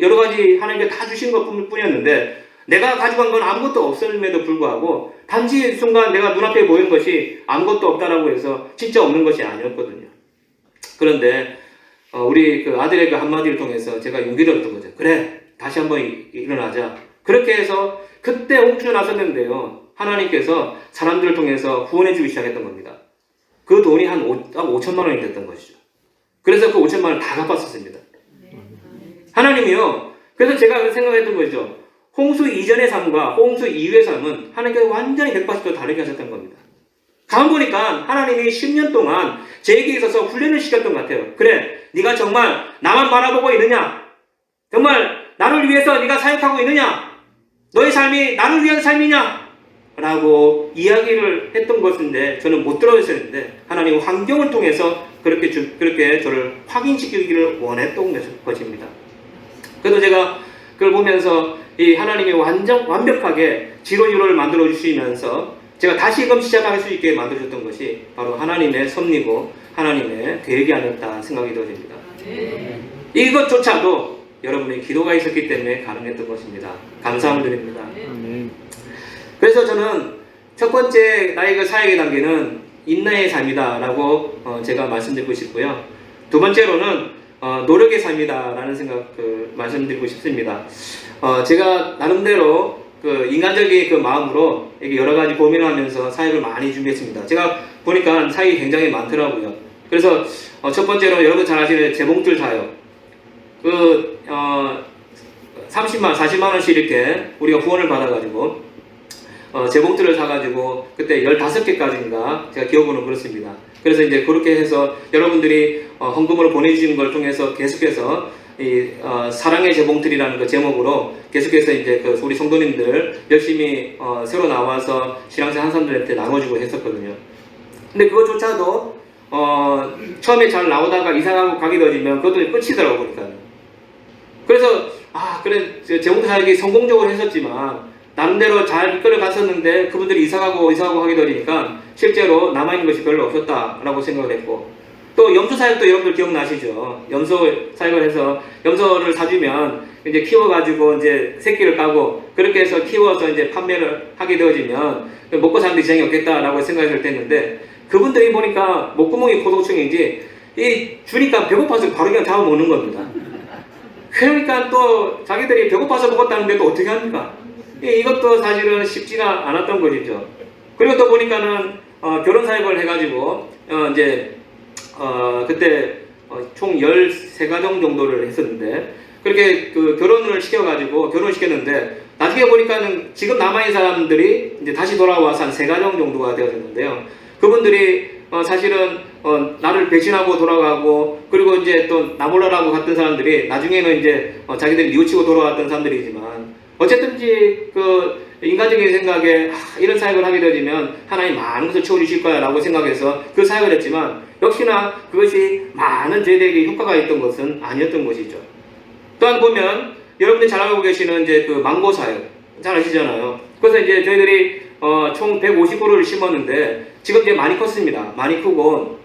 S3: 여러 가지 하나님께 다 주신 것 뿐이었는데, 내가 가져간 건 아무것도 없음에도 불구하고 단지 순간 내가 눈앞에 보이는 것이 아무것도 없다라고 해서 진짜 없는 것이 아니었거든요. 그런데 우리 그 아들의 그 한마디를 통해서 제가 용기를 얻었던 거죠. 그래, 다시 한번 일어나자. 그렇게 해서 그때 홍수가 났었는데요. 하나님께서 사람들을 통해서 후원해 주기 시작했던 겁니다. 그 돈이 한 5천만 원이 됐던 것이죠. 그래서 그 5천만 원을 다 갚았었습니다. 하나님이요. 그래서 제가 생각했던 거죠. 홍수 이전의 삶과 홍수 이후의 삶은 하나님께서 완전히 180도 다르게 하셨던 겁니다. 가만 보니까 하나님이 10년 동안 제게 있어서 훈련을 시켰던 것 같아요. 그래, 네가 정말 나만 바라보고 있느냐? 정말 나를 위해서 네가 사역하고 있느냐? 너의 삶이 나를 위한 삶이냐? 라고 이야기를 했던 것인데 저는 못 들어있었는데 하나님은 환경을 통해서 그렇게 저를 확인시키기를 원했던 것입니다. 그래서 제가 그걸 보면서 이 하나님이 완벽하게 지로유로를 만들어 주시면서 제가 다시금 시작할 수 있게 만들어 줬던 것이 바로 하나님의 섭리고 하나님의 계획이 아니었다 생각이 되어집니다. 이것조차도 여러분의 기도가 있었기 때문에 가능했던 것입니다. 감사함을 드립니다. 그래서 저는 첫 번째 나의 그 사역의 단계는 인내의 삶이다라고 제가 말씀드리고 싶고요. 두 번째로는 노력의 삶이다라는 생각 말씀드리고 싶습니다. 제가 나름대로 그 인간적인 그 마음으로 이렇게 여러 가지 고민을 하면서 사역을 많이 준비했습니다. 제가 보니까 사역이 굉장히 많더라고요. 그래서 첫 번째로 여러분 잘 아시는 재봉틀 사역. 30만, 40만 원씩 이렇게 우리가 후원을 받아가지고 재봉틀을 사가지고 그때 15개까지인가 제가 기억으로는 그렇습니다. 그래서 이제 그렇게 해서 여러분들이 헌금으로 보내주시는 걸 통해서 계속해서 이 사랑의 재봉틀이라는 그 제목으로 계속해서 이제 그 우리 성도님들 열심히 새로 나와서 신앙생활 한 사람들한테 나눠주고 했었거든요. 근데 그것조차도 처음에 잘 나오다가 이상하고 가게 되어지면 그것도 끝이더라고 보니까. 그래서 그래 재봉틀 사역이 성공적으로 했었지만 나름대로 잘 이끌어 갔었는데 그분들이 이사가고 하게 되니까 실제로 남아있는 것이 별로 없었다라고 생각을 했고, 또 염소 사역도 여러분들 기억나시죠? 염소 사역을 해서 염소를 사주면 이제 키워가지고 이제 새끼를 까고 그렇게 해서 키워서 이제 판매를 하게 되어지면 먹고 사는데 지장이 없겠다라고 생각을 했는데 그분들이 보니까 목구멍이 고소충인지 이 주니까 배고파서 바로 그냥 잡아먹는 겁니다. 그러니까 또 자기들이 배고파서 먹었다는데 또 어떻게 합니까? 이것도 사실은 쉽지가 않았던 것이죠. 그리고 또 보니까는 결혼 사역을 해가지고 그때 총 13가정 정도를 했었는데 그렇게 그 결혼을 시켰는데 나중에 보니까는 지금 남아있는 사람들이 이제 다시 돌아와서 한 3가정 정도가 되어졌는데요. 그분들이 사실은 나를 배신하고 돌아가고 그리고 이제 또 나 몰라라고 갔던 사람들이 나중에는 이제 자기들이 뉘우치고 돌아왔던 사람들이지만 어쨌든지 그 인간적인 생각에 이런 사역을 하게 되면 하나님 많은 것을 채워주실 거야 라고 생각해서 그 사역을 했지만 역시나 그것이 많은 저희들에게 효과가 있던 것은 아니었던 것이죠. 또한 보면 여러분들이 잘 알고 계시는 이제 그 망고 사역 잘 아시잖아요. 그래서 이제 저희들이 총 150그루를 심었는데 지금 이제 많이 컸습니다. 많이 크고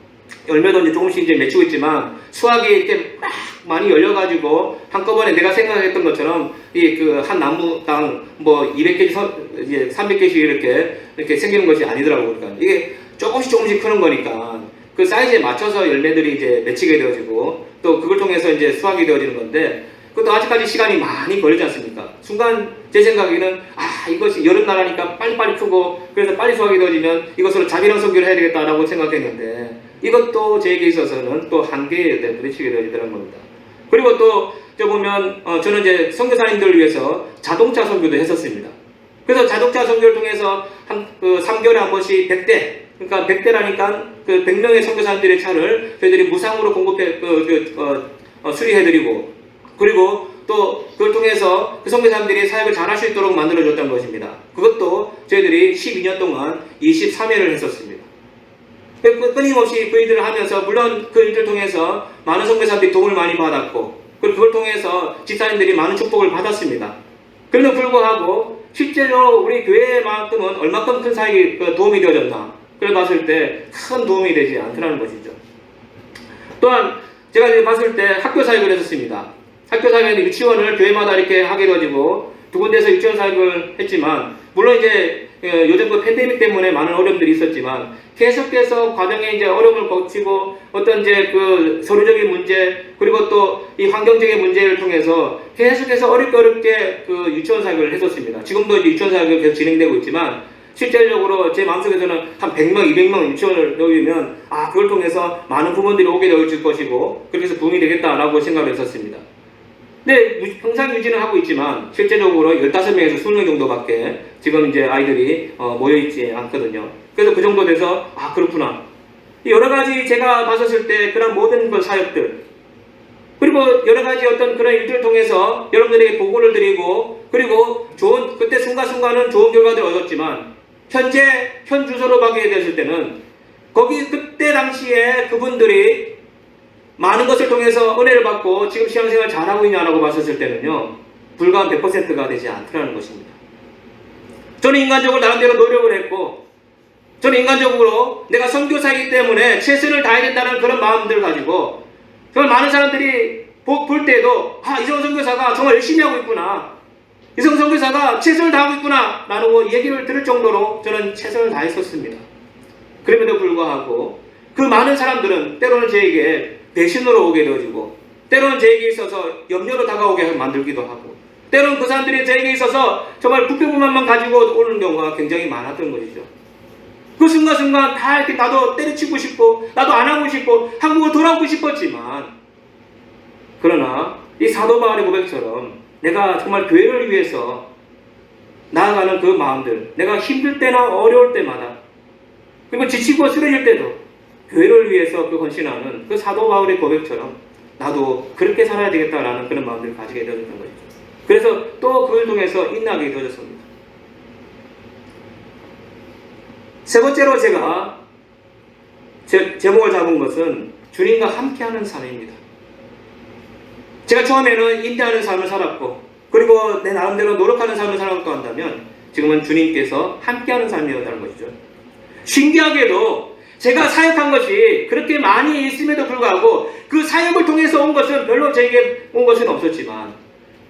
S3: 열매도 이제 조금씩 이제 맺히고 있지만 수확이 이렇게 막 많이 열려가지고 한꺼번에 내가 생각했던 것처럼 이 그 한 나무당 뭐 200개씩 이제 300개씩 이렇게 생기는 것이 아니더라고요. 그러니까 이게 조금씩 크는 거니까 그 사이즈에 맞춰서 열매들이 이제 맺히게 되어지고 또 그걸 통해서 이제 수확이 되어지는 건데 그것도 아직까지 시간이 많이 걸리지 않습니까? 순간 제 생각에는 이것이 여름나라니까 빨리빨리 크고 그래서 빨리 수확이 되어지면 이것으로 자비랑 선교를 해야 되겠다라고 생각했는데 이것도 저에게 있어서는 또 한계에 부딪히게 되어지더라는 겁니다. 그리고 또 저 보면 저는 이제 선교사님들을 위해서 자동차 선교도 했었습니다. 그래서 자동차 선교를 통해서 3개월에 한 번씩 100대, 그러니까 100대라니까 그 100명의 선교사님들의 차를 저희들이 무상으로 공급해 수리해드리고, 그리고 또 그걸 통해서 그 선교사님들이 사역을 잘할 수 있도록 만들어줬던 것입니다. 그것도 저희들이 12년 동안 23회를 했었습니다. 끊임없이 그 일들을 하면서 물론 그 일들 통해서 많은 선교사들이 도움을 많이 받았고, 그리고 그걸 통해서 집사님들이 많은 축복을 받았습니다. 그럼에도 불구하고 실제로 우리 교회만큼은 얼마큼 큰 사역이 도움이 되어졌나, 그걸 봤을 때 큰 도움이 되지 않더라는 것이죠. 또한 제가 이제 봤을 때 학교 사역을 했었습니다. 학교 사역에는 유치원을 교회마다 이렇게 하게 되어지고 두 군데서 유치원 사역을 했지만, 물론 이제 요즘 그 팬데믹 때문에 많은 어려움들이 있었지만 계속해서 과정에 이제 어려움을 거치고 어떤 이제 그 서류적인 문제, 그리고 또 이 환경적인 문제를 통해서 계속해서 어렵게 그 유치원 사역을 했었습니다. 지금도 이제 유치원 사역이 계속 진행되고 있지만 실질적으로 제 마음속에서는 한 100명, 200명 유치원을 넣으면 그걸 통해서 많은 부모들이 오게 될 것이고 그렇게 해서 부흥이 되겠다라고 생각을 했었습니다. 근데 평상 유지는 하고 있지만 실제적으로 15명에서 20명 정도밖에 지금 이제 아이들이 모여있지 않거든요. 그래서 그 정도 돼서 그렇구나. 여러 가지 제가 봤었을 때 그런 모든 그 사역들, 그리고 여러 가지 어떤 그런 일들을 통해서 여러분들에게 보고를 드리고, 그리고 좋은, 그때 순간순간은 좋은 결과들을 얻었지만 현 주소로 가게 됐을 때는 그때 당시에 그분들이 많은 것을 통해서 은혜를 받고 지금 신앙생활 잘하고 있냐라고 봤었을 때는요, 불과 100%가 되지 않더라는 것입니다. 저는 인간적으로 나름대로 노력을 했고, 저는 인간적으로 내가 선교사이기 때문에 최선을 다해야 된다는 그런 마음들을 가지고 정말 많은 사람들이 볼 때도 이성훈 선교사가 정말 열심히 하고 있구나, 이성훈 선교사가 최선을 다하고 있구나 라는 얘기를 들을 정도로 저는 최선을 다했었습니다. 그럼에도 불구하고 그 많은 사람들은 때로는 저에게 배신으로 오게 되어지고, 때로는 저에게 있어서 염려로 다가오게 만들기도 하고, 때로는 그 사람들이 저에게 있어서 정말 부패부만만 가지고 오는 경우가 굉장히 많았던 것이죠. 그 순간순간 다 이렇게 나도 때려치고 싶고 나도 안 하고 싶고 한국으로 돌아오고 싶었지만, 그러나 이 사도 바울의 고백처럼 내가 정말 교회를 위해서 나아가는 그 마음들, 내가 힘들 때나 어려울 때마다, 그리고 지치고 쓰러질 때도 교회를 위해서 그 헌신하는 그 사도 바울의 고백처럼 나도 그렇게 살아야 되겠다라는 그런 마음들을 가지게 되었던 것이죠. 그래서 또 그걸 통해서 인나게 되어졌습니다. 세 번째로 제가 제목을 잡은 것은 주님과 함께하는 삶입니다. 제가 처음에는 인내하는 삶을 살았고, 그리고 내 나름대로 노력하는 삶을 살았고 한다면 지금은 주님께서 함께하는 삶이었다는 것이죠. 신기하게도 제가 사역한 것이 그렇게 많이 있음에도 불구하고 그 사역을 통해서 온 것은 별로 저에게 온 것은 없었지만,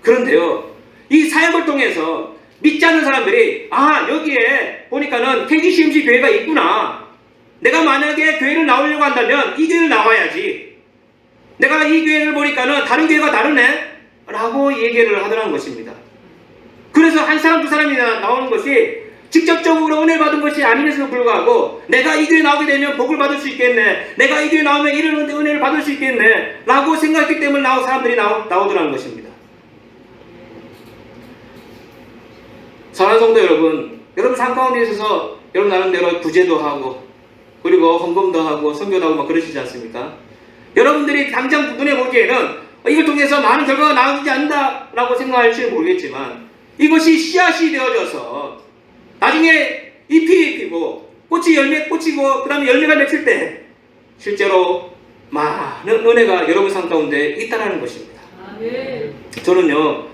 S3: 그런데요, 이 사역을 통해서 믿지 않는 사람들이 여기에 보니까는 KGCMC 교회가 있구나, 내가 만약에 교회를 나오려고 한다면 이 교회를 나와야지, 내가 이 교회를 보니까는 다른 교회가 다르네 라고 얘기를 하더라는 것입니다. 그래서 한 사람 두 사람이 나오는 것이 직접적으로 은혜 받은 것이 아님에도 불구하고 내가 이 교회 나오게 되면 복을 받을 수 있겠네, 내가 이 교회 나오면 이런 은혜를 받을 수 있겠네 라고 생각했기 때문에 사람들이 나오더라는 것입니다. 사랑하는 성도 여러분 삶 가운데 있어서 여러분 나름대로 구제도 하고, 그리고 헌금도 하고 선교도 하고 막 그러시지 않습니까? 여러분들이 당장 눈에 보기에는 이걸 통해서 많은 결과가 나오지 않는다라고 생각할지는 모르겠지만, 이것이 씨앗이 되어져서 나중에 잎이 피고 꽃이 열매 꽂히고 그 다음에 열매가 맺힐 때 실제로 많은 은혜가 여러분 삶 가운데 있다는 것입니다. 저는요,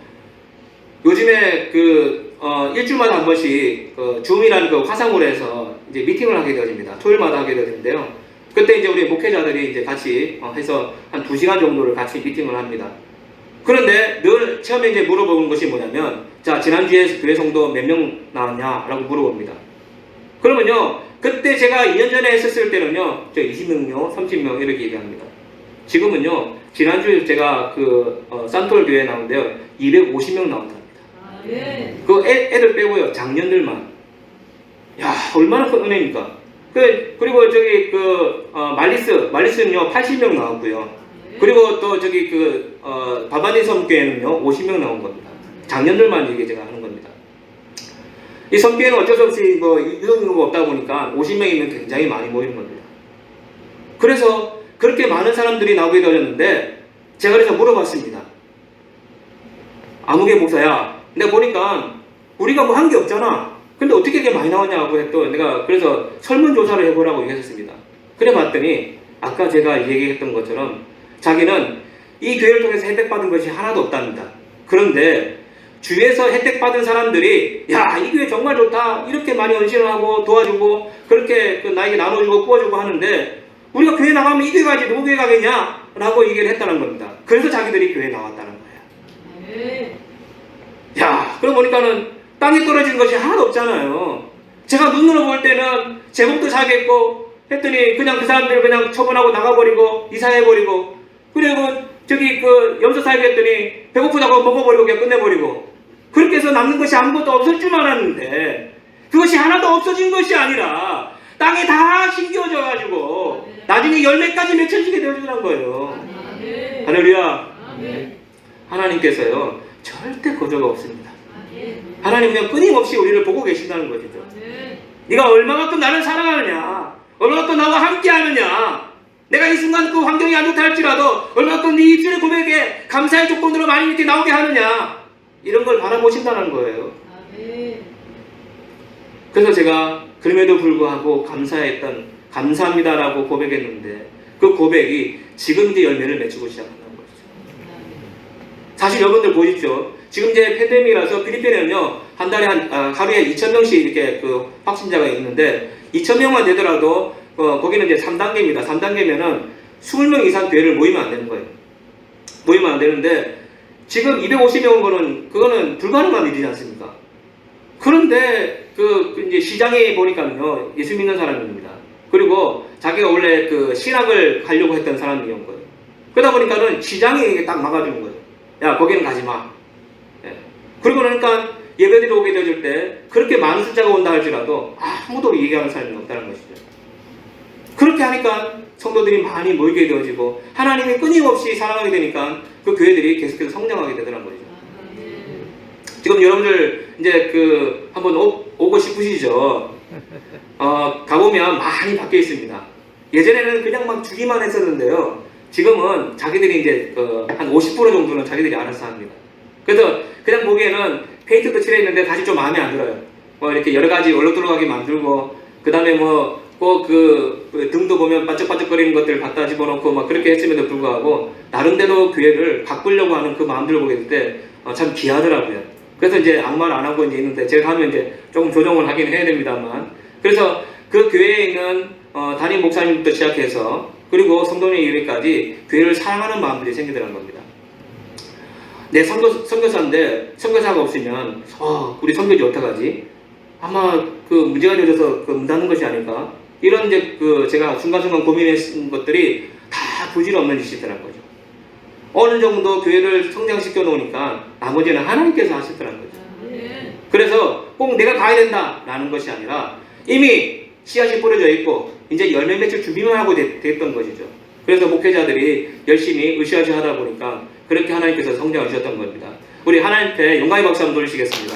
S3: 요즘에 일주일마다 한 번씩 줌이라는 그 화상으로 해서 이제 미팅을 하게 되어집니다. 토요일마다 하게 되어지는데요. 그때 이제 우리 목회자들이 이제 같이 해서 한 2시간 정도를 같이 미팅을 합니다. 그런데 늘 처음에 이제 물어보는 것이 뭐냐면, 자, 지난주에 교회 성도 몇 명 나왔냐? 라고 물어봅니다. 그러면요, 그때 제가 2년 전에 했었을 때는요, 저 20명요, 30명 이렇게 얘기합니다. 지금은요, 지난주에 제가 산톨 교회에 나오는데요, 250명 나온답니다. 그 애들 빼고요, 장년들만. 야, 얼마나 큰 은혜입니까? 그리고 저기 말리스는요, 80명 나왔고요. 그리고 또 저기 바바니 섬교회는요, 50명 나온 겁니다. 장년들만 이게 제가 하는 겁니다. 이 섬교회는 어쩔 수 없이 이동료가 없다 보니까 50명이면 굉장히 많이 모이는 겁니다. 그래서 그렇게 많은 사람들이 나오게 되었는데, 제가 그래서 물어봤습니다. 아무개 목사야, 내가 보니까 우리가 뭐 한 게 없잖아. 근데 어떻게 이렇게 많이 나왔냐고 했더니 내가 그래서 설문조사를 해보라고 얘기했었습니다. 그래 봤더니 아까 제가 얘기했던 것처럼 자기는 이 교회를 통해서 혜택받은 것이 하나도 없답니다. 그런데 주위에서 혜택받은 사람들이 야, 이 교회 정말 좋다, 이렇게 많이 헌신을 하고 도와주고 그렇게 나에게 나눠주고 구워주고 하는데 우리가 교회 나가면 이 교회 가지 누구 교회 가겠냐? 라고 얘기를 했다는 겁니다. 그래서 자기들이 교회에 나왔다는 거예요. 야, 그러고 보니까는 땅에 떨어진 것이 하나도 없잖아요. 제가 눈으로 볼 때는 제목도 사겠고 했더니 그냥 그 사람들 그냥 처분하고 나가버리고 이사해버리고, 그리고 저기 염소 사게 했더니 배고프다고 먹어버리고 그냥 끝내버리고, 그렇게 해서 남는 것이 아무것도 없을 줄 알았는데 그것이 하나도 없어진 것이 아니라 땅에 다 심겨져가지고 나중에 열매까지 맺혀지게 되어주는 거예요. 할렐루야. 하나님께서요, 절대 거저가 없습니다. 하나님은 끊임없이 우리를 보고 계신다는 것이죠. 네가 얼마만큼 나를 사랑하느냐, 얼마만큼 나와 함께 하느냐, 내가 이 순간 그 환경이 안 좋다 할지라도 얼마만큼 네 입술의 고백에 감사의 조건으로 많이 이렇게 나오게 하느냐, 이런 걸 바라보신다는 거예요. 그래서 제가 그럼에도 불구하고 감사합니다라고 고백했는데 그 고백이 지금 이제 열매를 맺히고 시작한다는 거죠. 사실 여러분들 보십시오. 지금 이제 팬데믹이라서 필리핀에는요, 한 달에 하루에 2,000명씩 이렇게 확진자가 있는데 2,000명만 되더라도 거기는 이제 3단계입니다. 3단계면은 20명 이상 교회를 모이면 안 되는 거예요. 모이면 안 되는데 지금 250명 온 거는 그거는 불가능한 일이지 않습니까? 그런데 이제 시장에 보니까요, 예수 믿는 사람입니다. 그리고 자기가 원래 신학을 가려고 했던 사람이 온 거예요. 그러다 보니까는 시장에 딱 막아주는 거예요. 야, 거기는 가지 마. 예. 그리고 그러니까 예배들이 오게 되어질 때 그렇게 많은 숫자가 온다 할지라도 아무도 얘기하는 사람이 없다는 것이죠. 그렇게 하니까 성도들이 많이 모이게 되어지고 하나님이 끊임없이 사랑하게 되니까 그 교회들이 계속해서 성장하게 되더란 거죠. 지금 여러분들 이제 한번 오고 싶으시죠? 가보면 많이 바뀌어 있습니다. 예전에는 그냥 막 주기만 했었는데요, 지금은 자기들이 이제 한 50% 정도는 자기들이 알아서 합니다. 그래서 그냥 보기에는 페인트도 칠해있는데 다시 좀 마음에 안 들어요. 뭐 이렇게 여러 가지 얼룩들어가게 만들고, 그 다음에 뭐 꼭 등도 보면 반짝반짝거리는 것들 갖다 집어넣고 막 그렇게 했음에도 불구하고 나름대로 교회를 바꾸려고 하는 그 마음들을 보게 될 때 참 귀하더라고요. 그래서 이제 아무 말 안 하고 이제 있는데 제가 하면 이제 조금 조정을 하긴 해야 됩니다만, 그래서 그 교회에 있는 담임 목사님부터 시작해서 그리고 성도님 이르기까지 교회를 사랑하는 마음들이 생기더라는 겁니다. 내 선교사인데 선교사가 없으면 우리 선교지 어떡하지? 아마 문제가 되어져서 문 닫는 것이 아닐까? 이런 이제 제가 순간순간 고민했던 것들이 다 부질없는 짓이더라는 거죠. 어느 정도 교회를 성장시켜 놓으니까 나머지는 하나님께서 하시더라는 거죠. 그래서 꼭 내가 가야 된다라는 것이 아니라 이미 씨앗이 뿌려져 있고 이제 열매 맺힐 준비만 하고 됐던 것이죠. 그래서 목회자들이 열심히 으쌰으쌰 하다 보니까 그렇게 하나님께서 성장을 주셨던 겁니다. 우리 하나님께 영광의 박수 한번 돌리시겠습니다.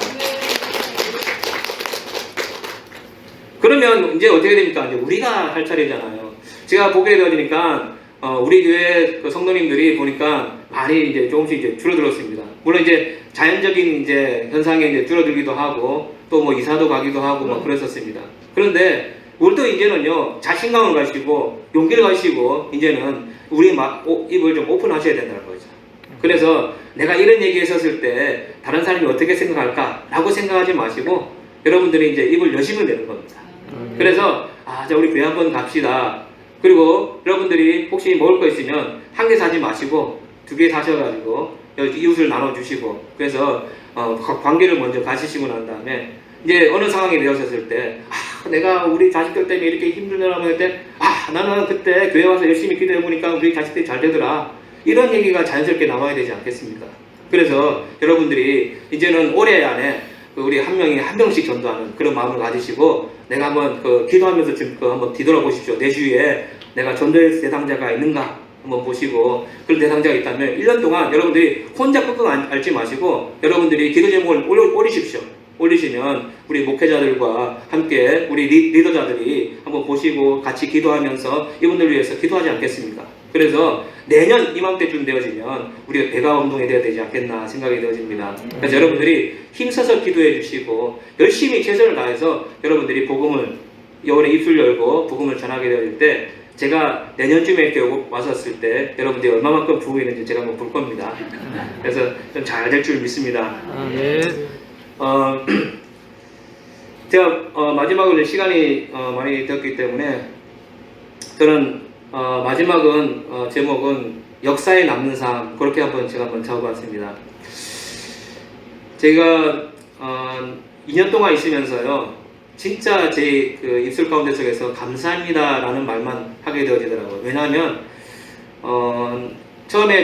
S3: 그러면 이제 어떻게 됩니까? 이제 우리가 할 차례잖아요. 제가 보게 되니까 우리 교회 성도님들이 보니까 많이 이제 조금씩 이제 줄어들었습니다. 물론 이제 자연적인 이제 현상에 이제 줄어들기도 하고 또 뭐 이사도 가기도 하고 막 그랬었습니다. 그런데 우리도 이제는요, 자신감을 가지고 용기를 가지고 이제는 우리 입을 좀 오픈하셔야 된다는 거죠. 그래서 내가 이런 얘기 했었을 때 다른 사람이 어떻게 생각할까라고 생각하지 마시고 여러분들이 이제 입을 여시면 되는 겁니다. 그래서 자, 우리 교회 한번 갑시다. 그리고 여러분들이 혹시 먹을 거 있으면 한 개 사지 마시고 2개 사셔가지고 이웃을 나눠주시고, 그래서 관계를 먼저 가지시고 난 다음에 이제 어느 상황이 되었을 때 내가 우리 자식들 때문에 이렇게 힘들다고 할 때 나는 그때 교회 와서 열심히 기도해 보니까 우리 자식들이 잘 되더라. 이런 얘기가 자연스럽게 나와야 되지 않겠습니까? 그래서 여러분들이 이제는 올해 안에 우리 한 명이 한 명씩 전도하는 그런 마음을 가지시고 내가 한번 기도하면서 지금 한번 뒤돌아보십시오. 내 주위에 내가 전도의 대상자가 있는가 한번 보시고 그런 대상자가 있다면 1년 동안 여러분들이 혼자 끙끙 앓지 마시고 여러분들이 기도 제목을 올리십시오. 올리시면 우리 목회자들과 함께 우리 리더자들이 한번 보시고 같이 기도하면서 이분들을 위해서 기도하지 않겠습니까? 그래서 내년 이맘때쯤 되어지면 우리가 배가 운동이 되어야 되지 않겠나 생각이 되어집니다. 그래서 여러분들이 힘써서 기도해 주시고 열심히 최선을 다해서 여러분들이 복음을 여울에 입술 열고 복음을 전하게 되어질 때 제가 내년쯤에 이렇게 왔었을 때 여러분들이 얼마만큼 부흥이 있는지 제가 한번 볼 겁니다. 그래서 좀 잘 될 줄 믿습니다.
S2: 네.
S3: 제가 마지막으로 시간이 많이 되었기 때문에 저는 마지막은 제목은 역사에 남는 삶 그렇게 제가 한번 적어봤습니다. 제가 2년 동안 있으면서요 진짜 제 입술 가운데 속에서 감사합니다라는 말만 하게 되어지더라고요. 왜냐하면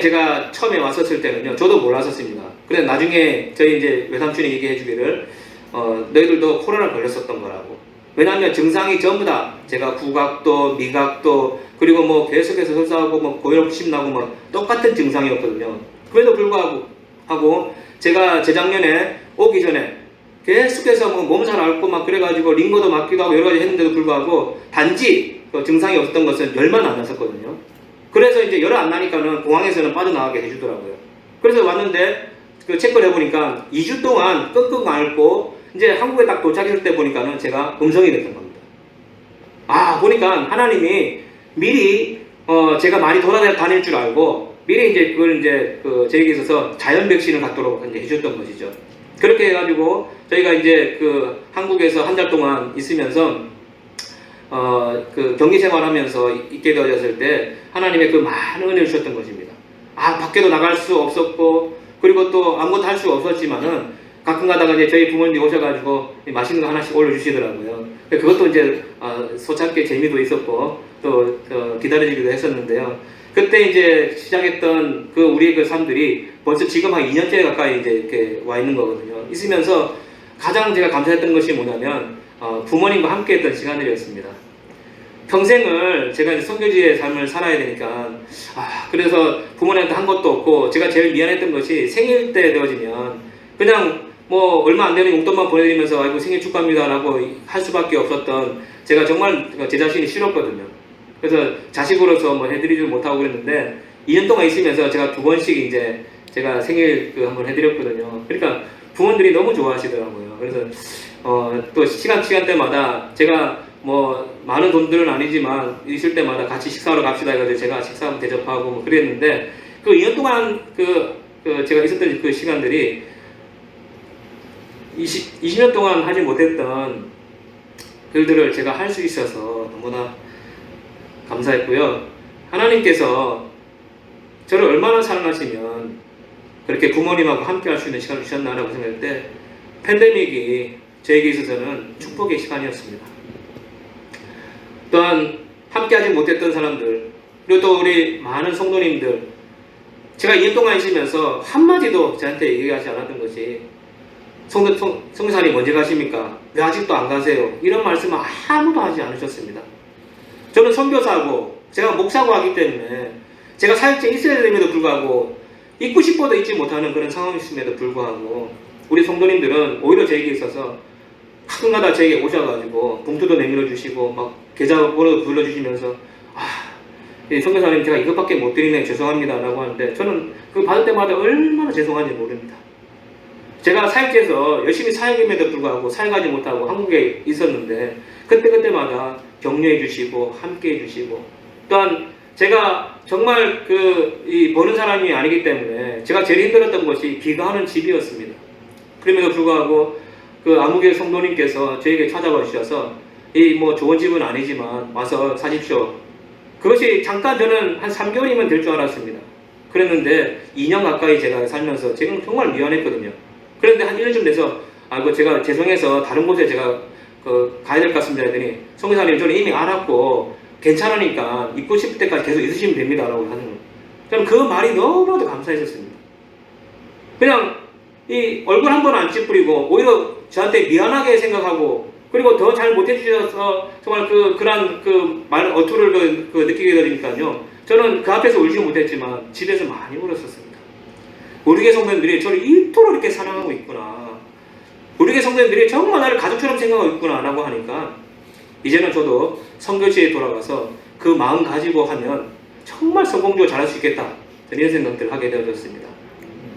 S3: 제가 처음에 왔었을 때는요 저도 몰랐었습니다. 그래 나중에 저희 이제 외삼촌이 얘기해 주기를 너희들도 코로나 걸렸었던 거라고. 왜냐하면 증상이 전부 다 제가 구각도, 미각도, 그리고 뭐 계속해서 설사하고 뭐 고혈압심 나고 뭐 똑같은 증상이었거든요. 그래도 불구하고 제가 재작년에 오기 전에 계속해서 뭐 몸살 앓고 막 그래가지고 링거도 맞기도 하고 여러 가지 했는데도 불구하고 단지 증상이 없었던 것은 열만 안 났었거든요. 그래서 이제 열 안 나니까는 공항에서는 빠져나가게 해주더라고요. 그래서 왔는데 체크를 해보니까 2주 동안 끙끙 앓고 이제 한국에 딱 도착했을 때 보니까는 제가 음성이 됐던 겁니다. 보니까 하나님이 미리 제가 많이 돌아다닐 줄 알고 미리 이제 그걸 이제 저에게 있어서 자연 백신을 갖도록 이제 해줬던 것이죠. 그렇게 해가지고 저희가 이제 한국에서 한 달 동안 있으면서 격리 생활하면서 있게 되어졌을 때 하나님의 많은 은혜를 주셨던 것입니다. 밖에도 나갈 수 없었고 그리고 또 아무것도 할 수 없었지만은 가끔 가다가 이제 저희 부모님이 오셔가지고 맛있는 거 하나씩 올려주시더라고요. 그것도 이제 소찮게 재미도 있었고 또 기다려지기도 했었는데요. 그때 이제 시작했던 우리의 삶들이 벌써 지금 한 2년째 가까이 이제 이렇게 와 있는 거거든요. 있으면서 가장 제가 감사했던 것이 뭐냐면 부모님과 함께 했던 시간들이었습니다. 평생을 제가 이제 선교지의 삶을 살아야 되니까 그래서 부모님한테 한 것도 없고 제가 제일 미안했던 것이 생일 때 되어지면 그냥 뭐 얼마 안 되는 용돈만 보내드리면서 아이고 생일 축하합니다 라고 할 수밖에 없었던 제가 정말 제 자신이 싫었거든요. 그래서 자식으로서 뭐 해드리지 못하고 그랬는데 2년 동안 있으면서 제가 2번씩 이제 제가 생일 한번 해드렸거든요. 그러니까 부모님들이 너무 좋아하시더라고요. 그래서 또 시간대마다 제가 뭐 많은 돈들은 아니지만 있을 때마다 같이 식사하러 갑시다 해가지고 제가 식사 대접하고 뭐 그랬는데 2년 동안 제가 있었던 그 시간들이 20년 동안 하지 못했던 일들을 제가 할 수 있어서 너무나 감사했고요. 하나님께서 저를 얼마나 사랑하시면 그렇게 부모님하고 함께 할 수 있는 시간을 주셨나라고 생각할 때 팬데믹이 저에게 있어서는 축복의 시간이었습니다. 또한 함께 하지 못했던 사람들 그리고 또 우리 많은 성도님들 제가 2년 동안 있으면서 한마디도 저한테 얘기하지 않았던 것이 성사님 언제 가십니까? 왜 아직도 안 가세요? 이런 말씀을 아무도 하지 않으셨습니다. 저는 선교사고 제가 목사고 하기 때문에 제가 사역자에 있어야 됨에도 불구하고 있고 싶어도 있지 못하는 그런 상황이었음에도 불구하고 우리 성도님들은 오히려 저에게 있어서 가끔가다 저에게 오셔가지고 봉투도 내밀어 주시고 막 계좌번호도 불러주시면서 선교사님 제가 이것밖에 못 드리네 죄송합니다 라고 하는데 저는 받을 때마다 얼마나 죄송한지 모릅니다. 제가 사역지에서 열심히 사역임에도 불구하고 사역하지 못하고 한국에 있었는데 그때마다 격려해 주시고 함께 해 주시고 또한 제가 정말 버는 사람이 아니기 때문에 제가 제일 힘들었던 것이 귀가하는 집이었습니다. 그럼에도 불구하고 아무개 성도님께서 저에게 찾아와 주셔서 뭐 좋은 집은 아니지만 와서 사십시오. 그것이 잠깐 저는 한 3개월이면 될 줄 알았습니다. 그랬는데 2년 가까이 제가 살면서 지금 정말 미안했거든요. 그런데 한 1년쯤 돼서 제가 죄송해서 다른 곳에 제가 가야 될 것 같습니다 했더니 성교사님 저는 이미 알았고 괜찮으니까 있고 싶을 때까지 계속 있으시면 됩니다라고 하는 거예요. 저는 그 말이 너무나도 감사했었습니다. 그냥 이 얼굴 한 번 안 찌푸리고 오히려 저한테 미안하게 생각하고 그리고 더 잘 못해주셔서 정말 그런 말 어투를 느끼게 되니까요. 저는 그 앞에서 울지 못했지만 집에서 많이 울었었습니다. 우리 교회 성도님들이 저를 이토록 이렇게 사랑하고 있구나. 우리 교회 성도님들이 정말 나를 가족처럼 생각하고 있구나 라고 하니까 이제는 저도 선교지에 돌아가서 그 마음 가지고 하면 정말 성공적으로 잘할 수 있겠다. 이런 생각들을 하게 되어졌습니다.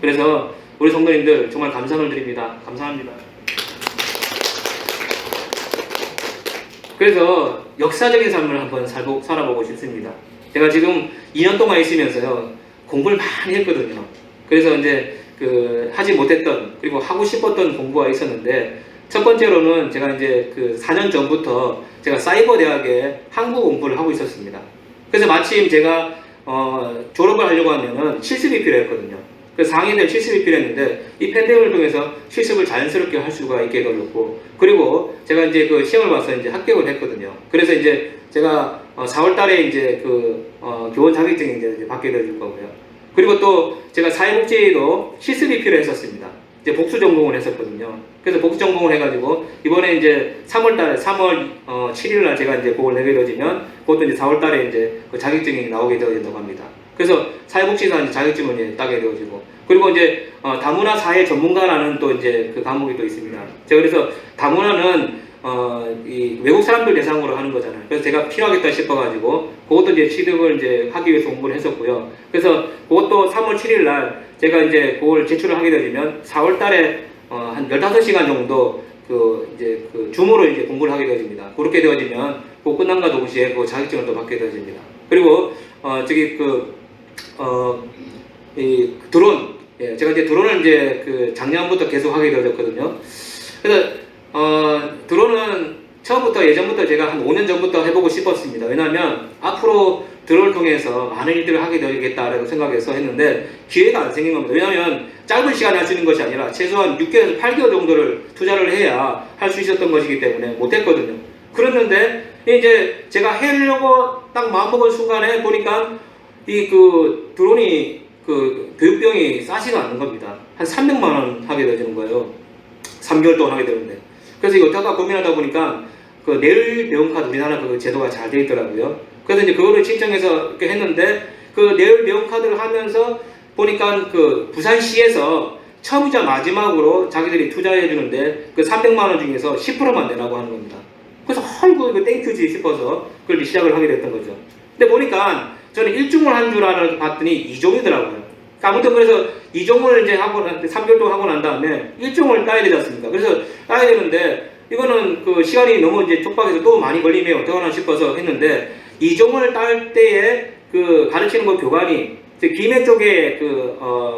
S3: 그래서 우리 성도님들 정말 감사를 드립니다. 감사합니다. 그래서 역사적인 삶을 한번 살아보고 싶습니다. 제가 지금 2년 동안 있으면서요 공부를 많이 했거든요. 그래서 이제 하지 못했던 그리고 하고 싶었던 공부가 있었는데 첫 번째로는 제가 이제 4년 전부터 제가 사이버 대학에 한국 공부를 하고 있었습니다. 그래서 마침 제가 졸업을 하려고 하면은 실습이 필요했거든요. 그래서 상위될 실습이 필요했는데 이 팬데믹을 통해서 실습을 자연스럽게 할 수가 있게 되었고 그리고 제가 이제 시험을 봐서 이제 합격을 했거든요. 그래서 이제 제가 4월 달에 이제 교원 자격증이 이제 받게 되어질 거고요. 그리고 또 제가 사회복지도 실습이 필요했었습니다. 이제 복수 전공을 했었거든요. 그래서 복수 전공을 해가지고 이번에 이제 3월 7일 날 제가 이제 그걸 내게 되어지면 그것도 이제 4월 달에 이제 그 자격증이 나오게 되어진다고 합니다. 그래서 사회복지사 이제 자격증을 이제 따게 되어지고 그리고 이제 다문화 사회 전문가라는 또 이제 그 과목이 또 있습니다. 제가 그래서 다문화는 이 외국 사람들 대상으로 하는 거잖아요. 그래서 제가 필요하겠다 싶어가지고 그것도 이제 취득을 이제 하기 위해서 공부를 했었고요. 그래서 그것도 3월 7일 날 제가 이제 그걸 제출을 하게 되면 4월 달에 한 15시간 정도 이제 줌으로 이제 공부를 하게 되어집니다. 그렇게 되어지면 그 끝남과 동시에 그 자격증을 또 받게 되어집니다. 그리고 이 드론, 예, 제가 이제 드론을 이제 작년부터 계속 하게 되어졌거든요. 그래서 드론은 처음부터 예전부터 제가 한 5년 전부터 해보고 싶었습니다. 왜냐하면 앞으로 드론을 통해서 많은 일들을 하게 되겠다라고 생각해서 했는데 기회가 안 생긴 겁니다. 왜냐하면 짧은 시간에 할 수 있는 것이 아니라 최소한 6개월에서 8개월 정도를 투자를 해야 할 수 있었던 것이기 때문에 못했거든요. 그랬는데 이제 제가 하려고 딱 마음먹은 순간에 보니까 이 드론이 교육비용이 싸지가 않는 겁니다. 한 300만 원 하게 되는 거예요. 3개월 동안 하게 되는데. 그래서 이거 어떡할까 고민하다 보니까 내일 배움카드 우리나라 제도가 잘 돼 있더라고요. 그래서 이제 그거를 신청해서 이렇게 했는데 내일 배움카드를 하면서 보니까 부산시에서 처음이자 마지막으로 자기들이 투자해 주는데 300만 원 중에서 10%만 내라고 하는 겁니다. 그래서 아이고 이거 땡큐지 싶어서 그걸 시작을 하게 됐던 거죠. 근데 보니까 저는 1중을 한 줄 알았더니 2종이더라고요. 아무튼 그래서 2종을 이제 하고 3개월 동안 하고 난 다음에 1종을 따야 되지 않습니까? 그래서 따야 되는데 이거는 시간이 너무 이제 촉박해서 또 많이 걸리면 어떡하나 싶어서 했는데 2종을 딸 때에 가르치는 교관이 김해 쪽에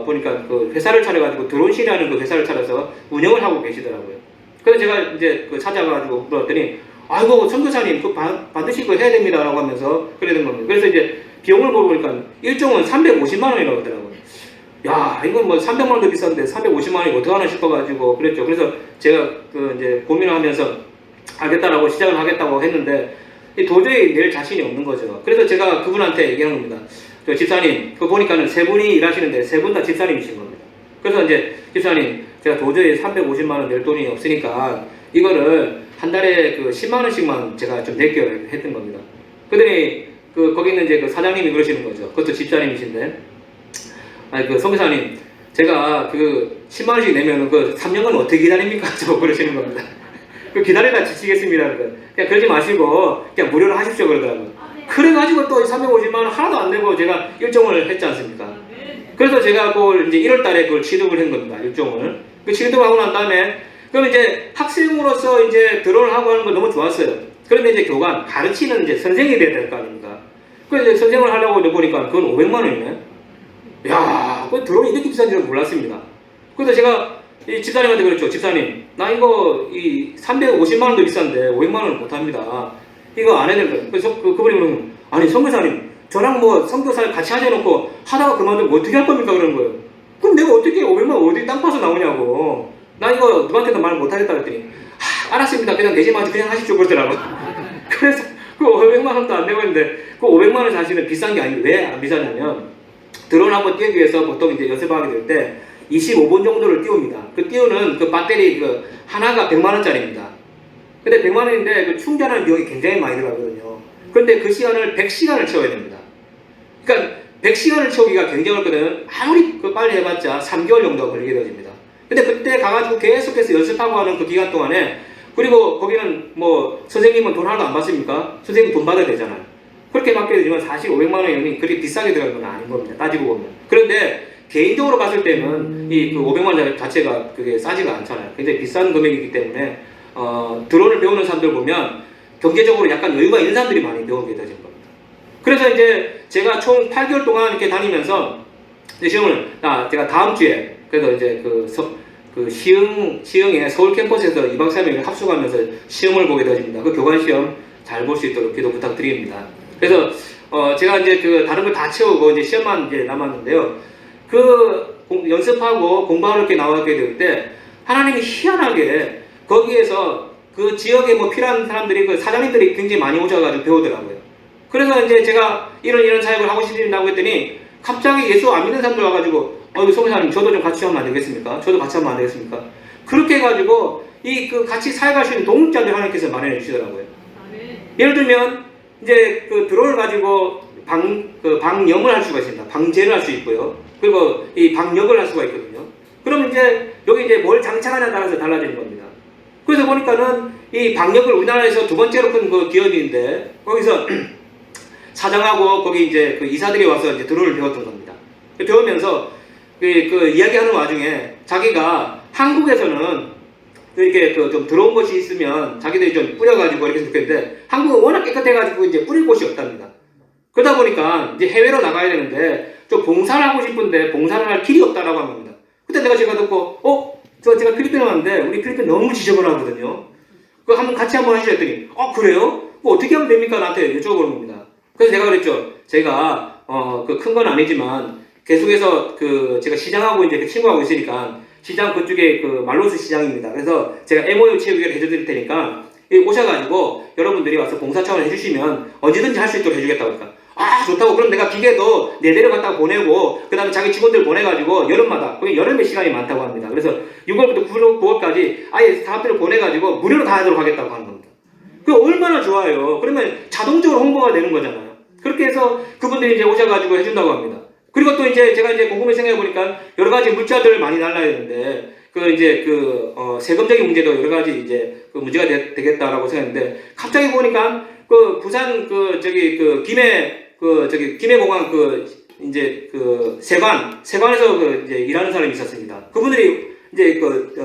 S3: 보니까 회사를 차려가지고 드론실이라는 회사를 차려서 운영을 하고 계시더라고요. 그래서 제가 이제 찾아가지고 물었더니 아이고 선교사님 반드시 해야 됩니다라고 하면서 그래 된 겁니다. 그래서 이제 비용을 보고 보니까 1종은 350만 원이라고 하더라고요. 야, 이건 뭐 300만 원도 비싼데 350만 원이 어떡하나 싶어가지고 그랬죠. 그래서 제가 이제 고민을 하면서 하겠다라고 시작을 하겠다고 했는데 도저히 낼 자신이 없는 거죠. 그래서 제가 그분한테 얘기한 겁니다. 저 집사님, 보니까는 세 분이 일하시는데 세 분 다 집사님이신 겁니다. 그래서 이제 집사님, 제가 도저히 350만 원 낼 돈이 없으니까 이거를 한 달에 10만 원씩만 제가 좀 낼게요 했던 겁니다. 그랬더니 거기 있는 이제 사장님이 그러시는 거죠. 그것도 집사님이신데, 아니 선교사님, 제가 10만 원씩 내면은 3년간 어떻게 기다립니까? 저 그러시는 겁니다. 기다리다 지치겠습니다. 그냥 그러지 마시고 그냥 무료로 하십시오 그러더라고요. 그래가지고 또 350만 원 하나도 안 내고 제가 일종을 했지 않습니까? 그래서 제가 그걸 이제 1월 달에 그걸 취득을 한 겁니다. 일종을. 취득을 하고 난 다음에 그럼 이제 학생으로서 이제 드론을 하고 하는 건 너무 좋았어요. 그런데 이제 교관, 가르치는 이제 선생이 돼야 될 거 아닙니까? 그래서 이제 선생을 하려고 보니까 그건 500만 원이네. 야, 그 드론이 이렇게 비싼 줄은 몰랐습니다. 그래서 제가 이 집사님한테 그랬죠. 집사님, 나 이거 350만 원도 비싼데 500만 원은 못합니다. 이거 안 해야 될 거예요. 그래서 그분이 그러면, 아니 선교사님, 저랑 뭐 선교사를 같이 하셔놓고 하다가 그만두면 어떻게 할 겁니까? 그러는 거예요. 그럼 내가 어떻게 500만 원 어디 땅 파서 나오냐고. 나 이거 누구한테도 말 못하겠다 그랬더니 알았습니다. 그냥 내지 마시고 그냥 하십시오 그러더라고요. 그래서 그 500만 원도 안 되고 있는데 그 500만 원 사실은 비싼 게 아니고 왜 안 비싸냐면 드론 한번 띄우기 위해서 보통 이제 연습하게 될 때 25분 정도를 띄웁니다. 그 띄우는 그 배터리 그 하나가 100만 원짜리입니다. 근데 100만 원인데 그 충전하는 비용이 굉장히 많이 들어가거든요. 그런데 그 시간을 100시간을 채워야 됩니다. 그러니까 100시간을 채우기가 굉장히 어렵거든요. 아무리 그 빨리 해봤자 3개월 정도 걸리게 되어집니다. 근데 그때 가가지고 계속해서 연습하고 하는 그 기간 동안에 그리고 거기는 뭐 선생님은 돈 하나도 안 받습니까? 선생님 돈 받아야 되잖아요. 그렇게 받게 되지만 사실 500만 원이 그렇게 비싸게 들어가는 건 아닌 겁니다. 따지고 보면. 그런데 개인적으로 봤을 때는 이 그 500만 원 자체가 그게 싸지가 않잖아요. 굉장히 비싼 금액이기 때문에 드론을 배우는 사람들 보면 경제적으로 약간 여유가 있는 사람들이 많이 배우게 되는 겁니다. 그래서 이제 제가 총 8개월 동안 이렇게 다니면서 시험을 제가 다음 주에 그래서 이제 시흥의 서울 캠퍼스에서 2박 3일 합숙하면서 시험을 보게 되어집니다. 그 교관 시험 잘 볼 수 있도록 기도 부탁드립니다. 그래서 제가 이제 그 다른 걸 다 채우고 이제 시험만 이제 남았는데요. 연습하고 공부하러 이렇게 나오게 될 때 하나님이 희한하게 거기에서 그 지역에 뭐 필요한 사람들이 그 사장님들이 굉장히 많이 오셔가지고 배우더라고요. 그래서 이제 제가 이런 사역을 하고 싶다고 했더니 갑자기 예수 안 믿는 사람들 와가지고 성교사님 저도 좀 같이 하면 안 되겠습니까? 저도 같이 하면 안 되겠습니까? 그렇게 해가지고 그 같이 사역할 수 있는 동력자들 하나님께서 마련해 주시더라고요. 예를 들면 이제 그 드론을 가지고 방염을 할 수가 있습니다. 방제를 할 수 있고요. 그리고 이 방역을 할 수가 있거든요. 그럼 이제 여기 이제 뭘 장착하냐에 따라서 달라지는 겁니다. 그래서 보니까는 이 방역을 우리나라에서 두 번째로 큰 그 기업인데 거기서 사장하고 거기 이제 그 이사들이 와서 이제 드론을 배웠던 겁니다. 배우면서 그 이야기하는 와중에 자기가 한국에서는 이렇게 좀 더러운 것이 있으면 자기들이 좀 뿌려가지고 이렇게 좋겠는데 한국은 워낙 깨끗해가지고 이제 뿌릴 곳이 없답니다. 그러다 보니까 이제 해외로 나가야 되는데 좀 봉사를 하고 싶은데 봉사를 할 길이 없다라고 한 겁니다. 그때 내가 제가 듣고 제가 필리핀에 왔는데 우리 필리핀 너무 지저분하거든요. 그거 같이 한번 하시랬더니 그래요? 뭐 어떻게 하면 됩니까? 나한테 여쭤보는 겁니다. 그래서 제가 그랬죠. 제가 그 큰 건 아니지만 계속해서 제가 시장하고 이제 친구하고 있으니까 시장 그쪽에 그 말로스 시장입니다. 그래서 제가 MOU 채우기를 해드릴 테니까 오셔가지고 여러분들이 와서 봉사차원을 해주시면 언제든지 할 수 있도록 해주겠다고 하니까 좋다고. 그럼 내가 기계도 내려갔다가 보내고 그 다음에 자기 직원들 보내가지고 여름마다 거기 여름에 시간이 많다고 합니다. 그래서 6월부터 9월까지 아예 사람들을 보내가지고 무료로 다 하도록 하겠다고 하는 겁니다. 그 얼마나 좋아요. 그러면 자동적으로 홍보가 되는 거잖아요. 그렇게 해서 그분들이 이제 오셔가지고 해준다고 합니다. 그리고 또 이제 제가 이제 곰곰이 생각해보니까 여러 가지 물자들을 많이 날라야 되는데 세금적인 문제도 여러 가지 이제 문제가 되겠다라고 생각했는데 갑자기 보니까 부산 김해공항 세관에서 이제 일하는 사람이 있었습니다. 그분들이 이제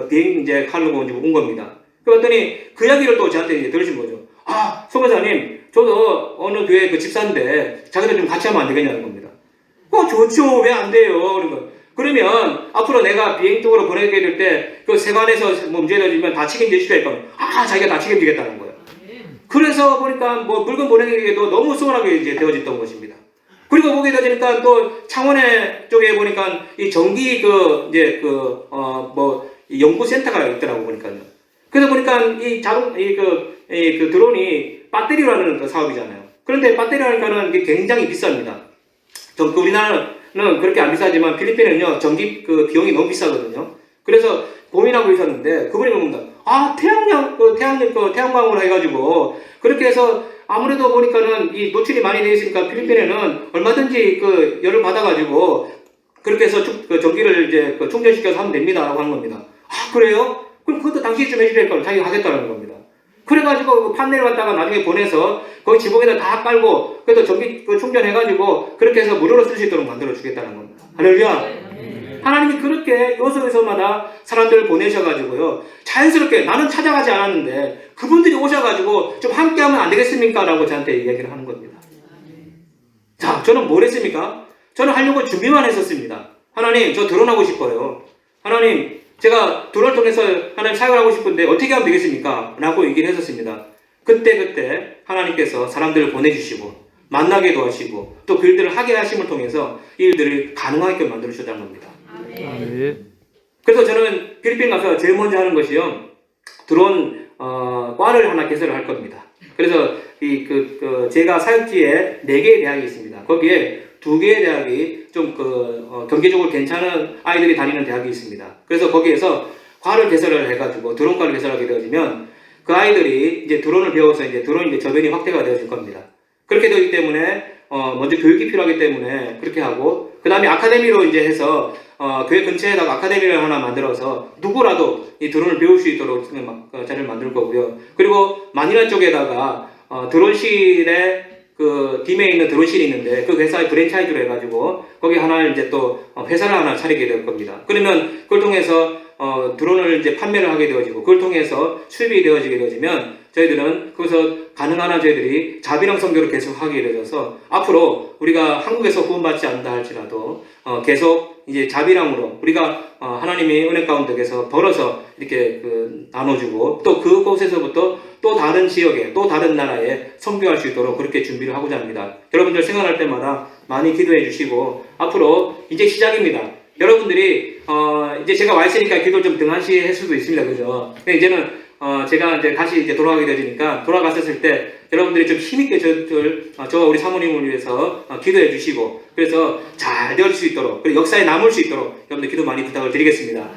S3: 비행 이제 칼로 온 겁니다. 그랬더니 그 이야기를 또 저한테 이제 들으신 거죠. 성교사님, 저도 어느 교회 집사인데 자기들 좀 같이 하면 안 되겠냐는 겁니다. 좋죠. 왜 안 돼요? 그러면 앞으로 내가 비행 쪽으로 보내게 될 때 세관에서 문제가 되면 다 책임질 수가 있거든요. 자기가 다 책임지겠다는 거예요. 그래서 보니까 물건 보내기에도 너무 수월하게 이제 되어졌던 것입니다. 그리고 보게 되니까 또 창원에 쪽에 보니까 이 전기 연구센터가 있더라고 보니까요. 그래서 보니까 이 드론이 배터리로 하는 사업이잖아요. 그런데 배터리로 하니까는 이게 굉장히 비쌉니다. 우리나라는 그렇게 안 비싸지만 필리핀은요 전기 비용이 너무 비싸거든요. 그래서 고민하고 있었는데 그분이 뭡니다. 태양광으로 해가지고 그렇게 해서 아무래도 보니까는 이 노출이 많이 되어 있으니까 필리핀에는 얼마든지 열을 받아가지고 그렇게 해서 전기를 이제 충전시켜서 하면 됩니다라고 하는 겁니다. 그래요? 그럼 그것도 당신이 좀 해주실 거면 자기가 하겠다는 겁니다. 그래가지고 판넬을 갖다가 나중에 보내서 거기 지붕에다 다 깔고 그래도 전기 충전해가지고 그렇게 해서 무료로 쓸 수 있도록 만들어 주겠다는 겁니다. 할렐루야. 하나님이 그렇게 요소요소마다 사람들을 보내셔가지고요 자연스럽게 나는 찾아가지 않았는데 그분들이 오셔가지고 좀 함께하면 안 되겠습니까? 라고 저한테 이야기를 하는 겁니다. 자, 저는 뭘 했습니까? 저는 하려고 준비만 했었습니다. 하나님, 저 드론하고 싶어요. 하나님, 제가 드론을 통해서 하나님 사역을 하고 싶은데 어떻게 하면 되겠습니까? 라고 얘기를 했었습니다. 그때 하나님께서 사람들을 보내주시고 만나게 도와주시고 또 그 일들을 하게 하심을 통해서 이 일들을 가능하게 만들어 주셨다는 겁니다. 그래서 저는 필리핀 가서 제일 먼저 하는 것이요 드론 과를 하나 개설을 할 겁니다. 그래서 제가 사역지에 4개의 대학이 있습니다. 거기에 2개의 대학이 좀 경제적으로 괜찮은 아이들이 다니는 대학이 있습니다. 그래서 거기에서 과를 개설을 해가지고 드론과를 개설하게 되어지면 그 아이들이 이제 드론을 배워서 이제 드론 이제 저변이 확대가 되어질 겁니다. 그렇게 되기 때문에 먼저 교육이 필요하기 때문에 그렇게 하고, 그 다음에 아카데미로 이제 해서 교회 근처에다가 아카데미를 하나 만들어서 누구라도 이 드론을 배울 수 있도록 자리를 만들 거고요. 그리고 만일한 쪽에다가 드론실에 딤에 있는 드론실이 있는데 그 회사의 프랜차이즈로 해가지고 거기 하나 이제 또 회사를 하나 차리게 될 겁니다. 그러면 그걸 통해서 드론을 이제 판매를 하게 되어지고 그걸 통해서 수입이 되어지게 되어지면 저희들은 거기서 가능한 한 저희들이 자비랑 선교를 계속 하게 되어서 앞으로 우리가 한국에서 구원받지 않는다 할지라도 계속 이제 자비랑으로 우리가 하나님이 은혜 가운데에서 벌어서 이렇게 나눠주고 또 그곳에서부터 또 다른 지역에 또 다른 나라에 선교할 수 있도록 그렇게 준비를 하고자 합니다. 여러분들 생각할 때마다 많이 기도해 주시고 앞으로 이제 시작입니다. 여러분들이 이제 제가 와 있으니까 기도 좀 등한시할 수도 있습니다. 그죠? 근데 이제는 제가 이제 다시 이제 돌아가게 되니까 돌아갔었을 때 여러분들이 좀 힘있게 저와 우리 사모님을 위해서 기도해 주시고 그래서 잘 될 수 있도록 그리고 역사에 남을 수 있도록 여러분들 기도 많이 부탁을 드리겠습니다.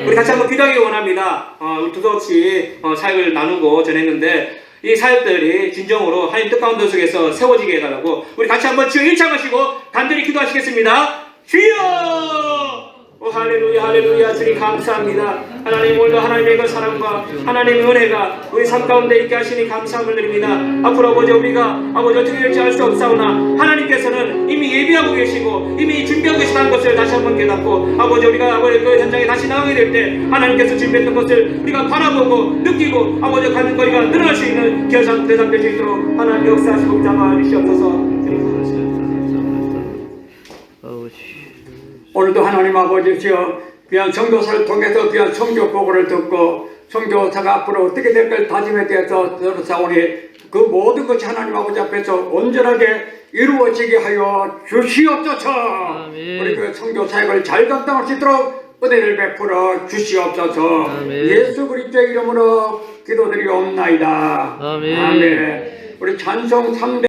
S3: 우리 같이 한번 기도하기 원합니다. 우리 두서없이 사역을 나누고 전했는데 이 사역들이 진정으로 하나님 뜻 가운데 속에서 세워지게 해달라고 우리 같이 한번 주여 일창하시고 간절히 기도하시겠습니다. 주여! 할렐루야 할렐루야. 주님 감사합니다. 하나님 오늘도 하나님의 그 사랑과 하나님의 은혜가 우리 삶 가운데 있게 하시니 감사함을 드립니다. 앞으로 아버지 우리가 아버지 어떻게 될지 알 수 없사오나 하나님께서는 이미 예비하고 계시고 이미 준비하고 계시다는 것을 다시 한번 깨닫고 아버지 우리가 아버지 그 현장에 다시 나가게 될 때 하나님께서 준비했던 것을 우리가 바라보고 느끼고 아버지 가는 거리가 늘어날 수 있는 귀한 대상될 수 있도록 하나님 역사하시고 잡아 주시옵소서.
S1: 오늘도 하나님 아버지시여 귀한 선교사를 통해서 귀한 선교 보고를 듣고 선교사가 앞으로 어떻게 될 걸 다짐에 대해서 들어사오니 그 모든 것이 하나님 아버지 앞에서 온전하게 이루어지게 하여 주시옵소서.
S2: 아멘.
S1: 우리 그 선교 사역을 잘 감당할 수 있도록 은혜를 베풀어 주시옵소서.
S2: 아멘.
S1: 예수 그리스도의 이름으로 기도드리옵나이다.
S2: 아멘.
S1: 아멘. 우리 찬송 300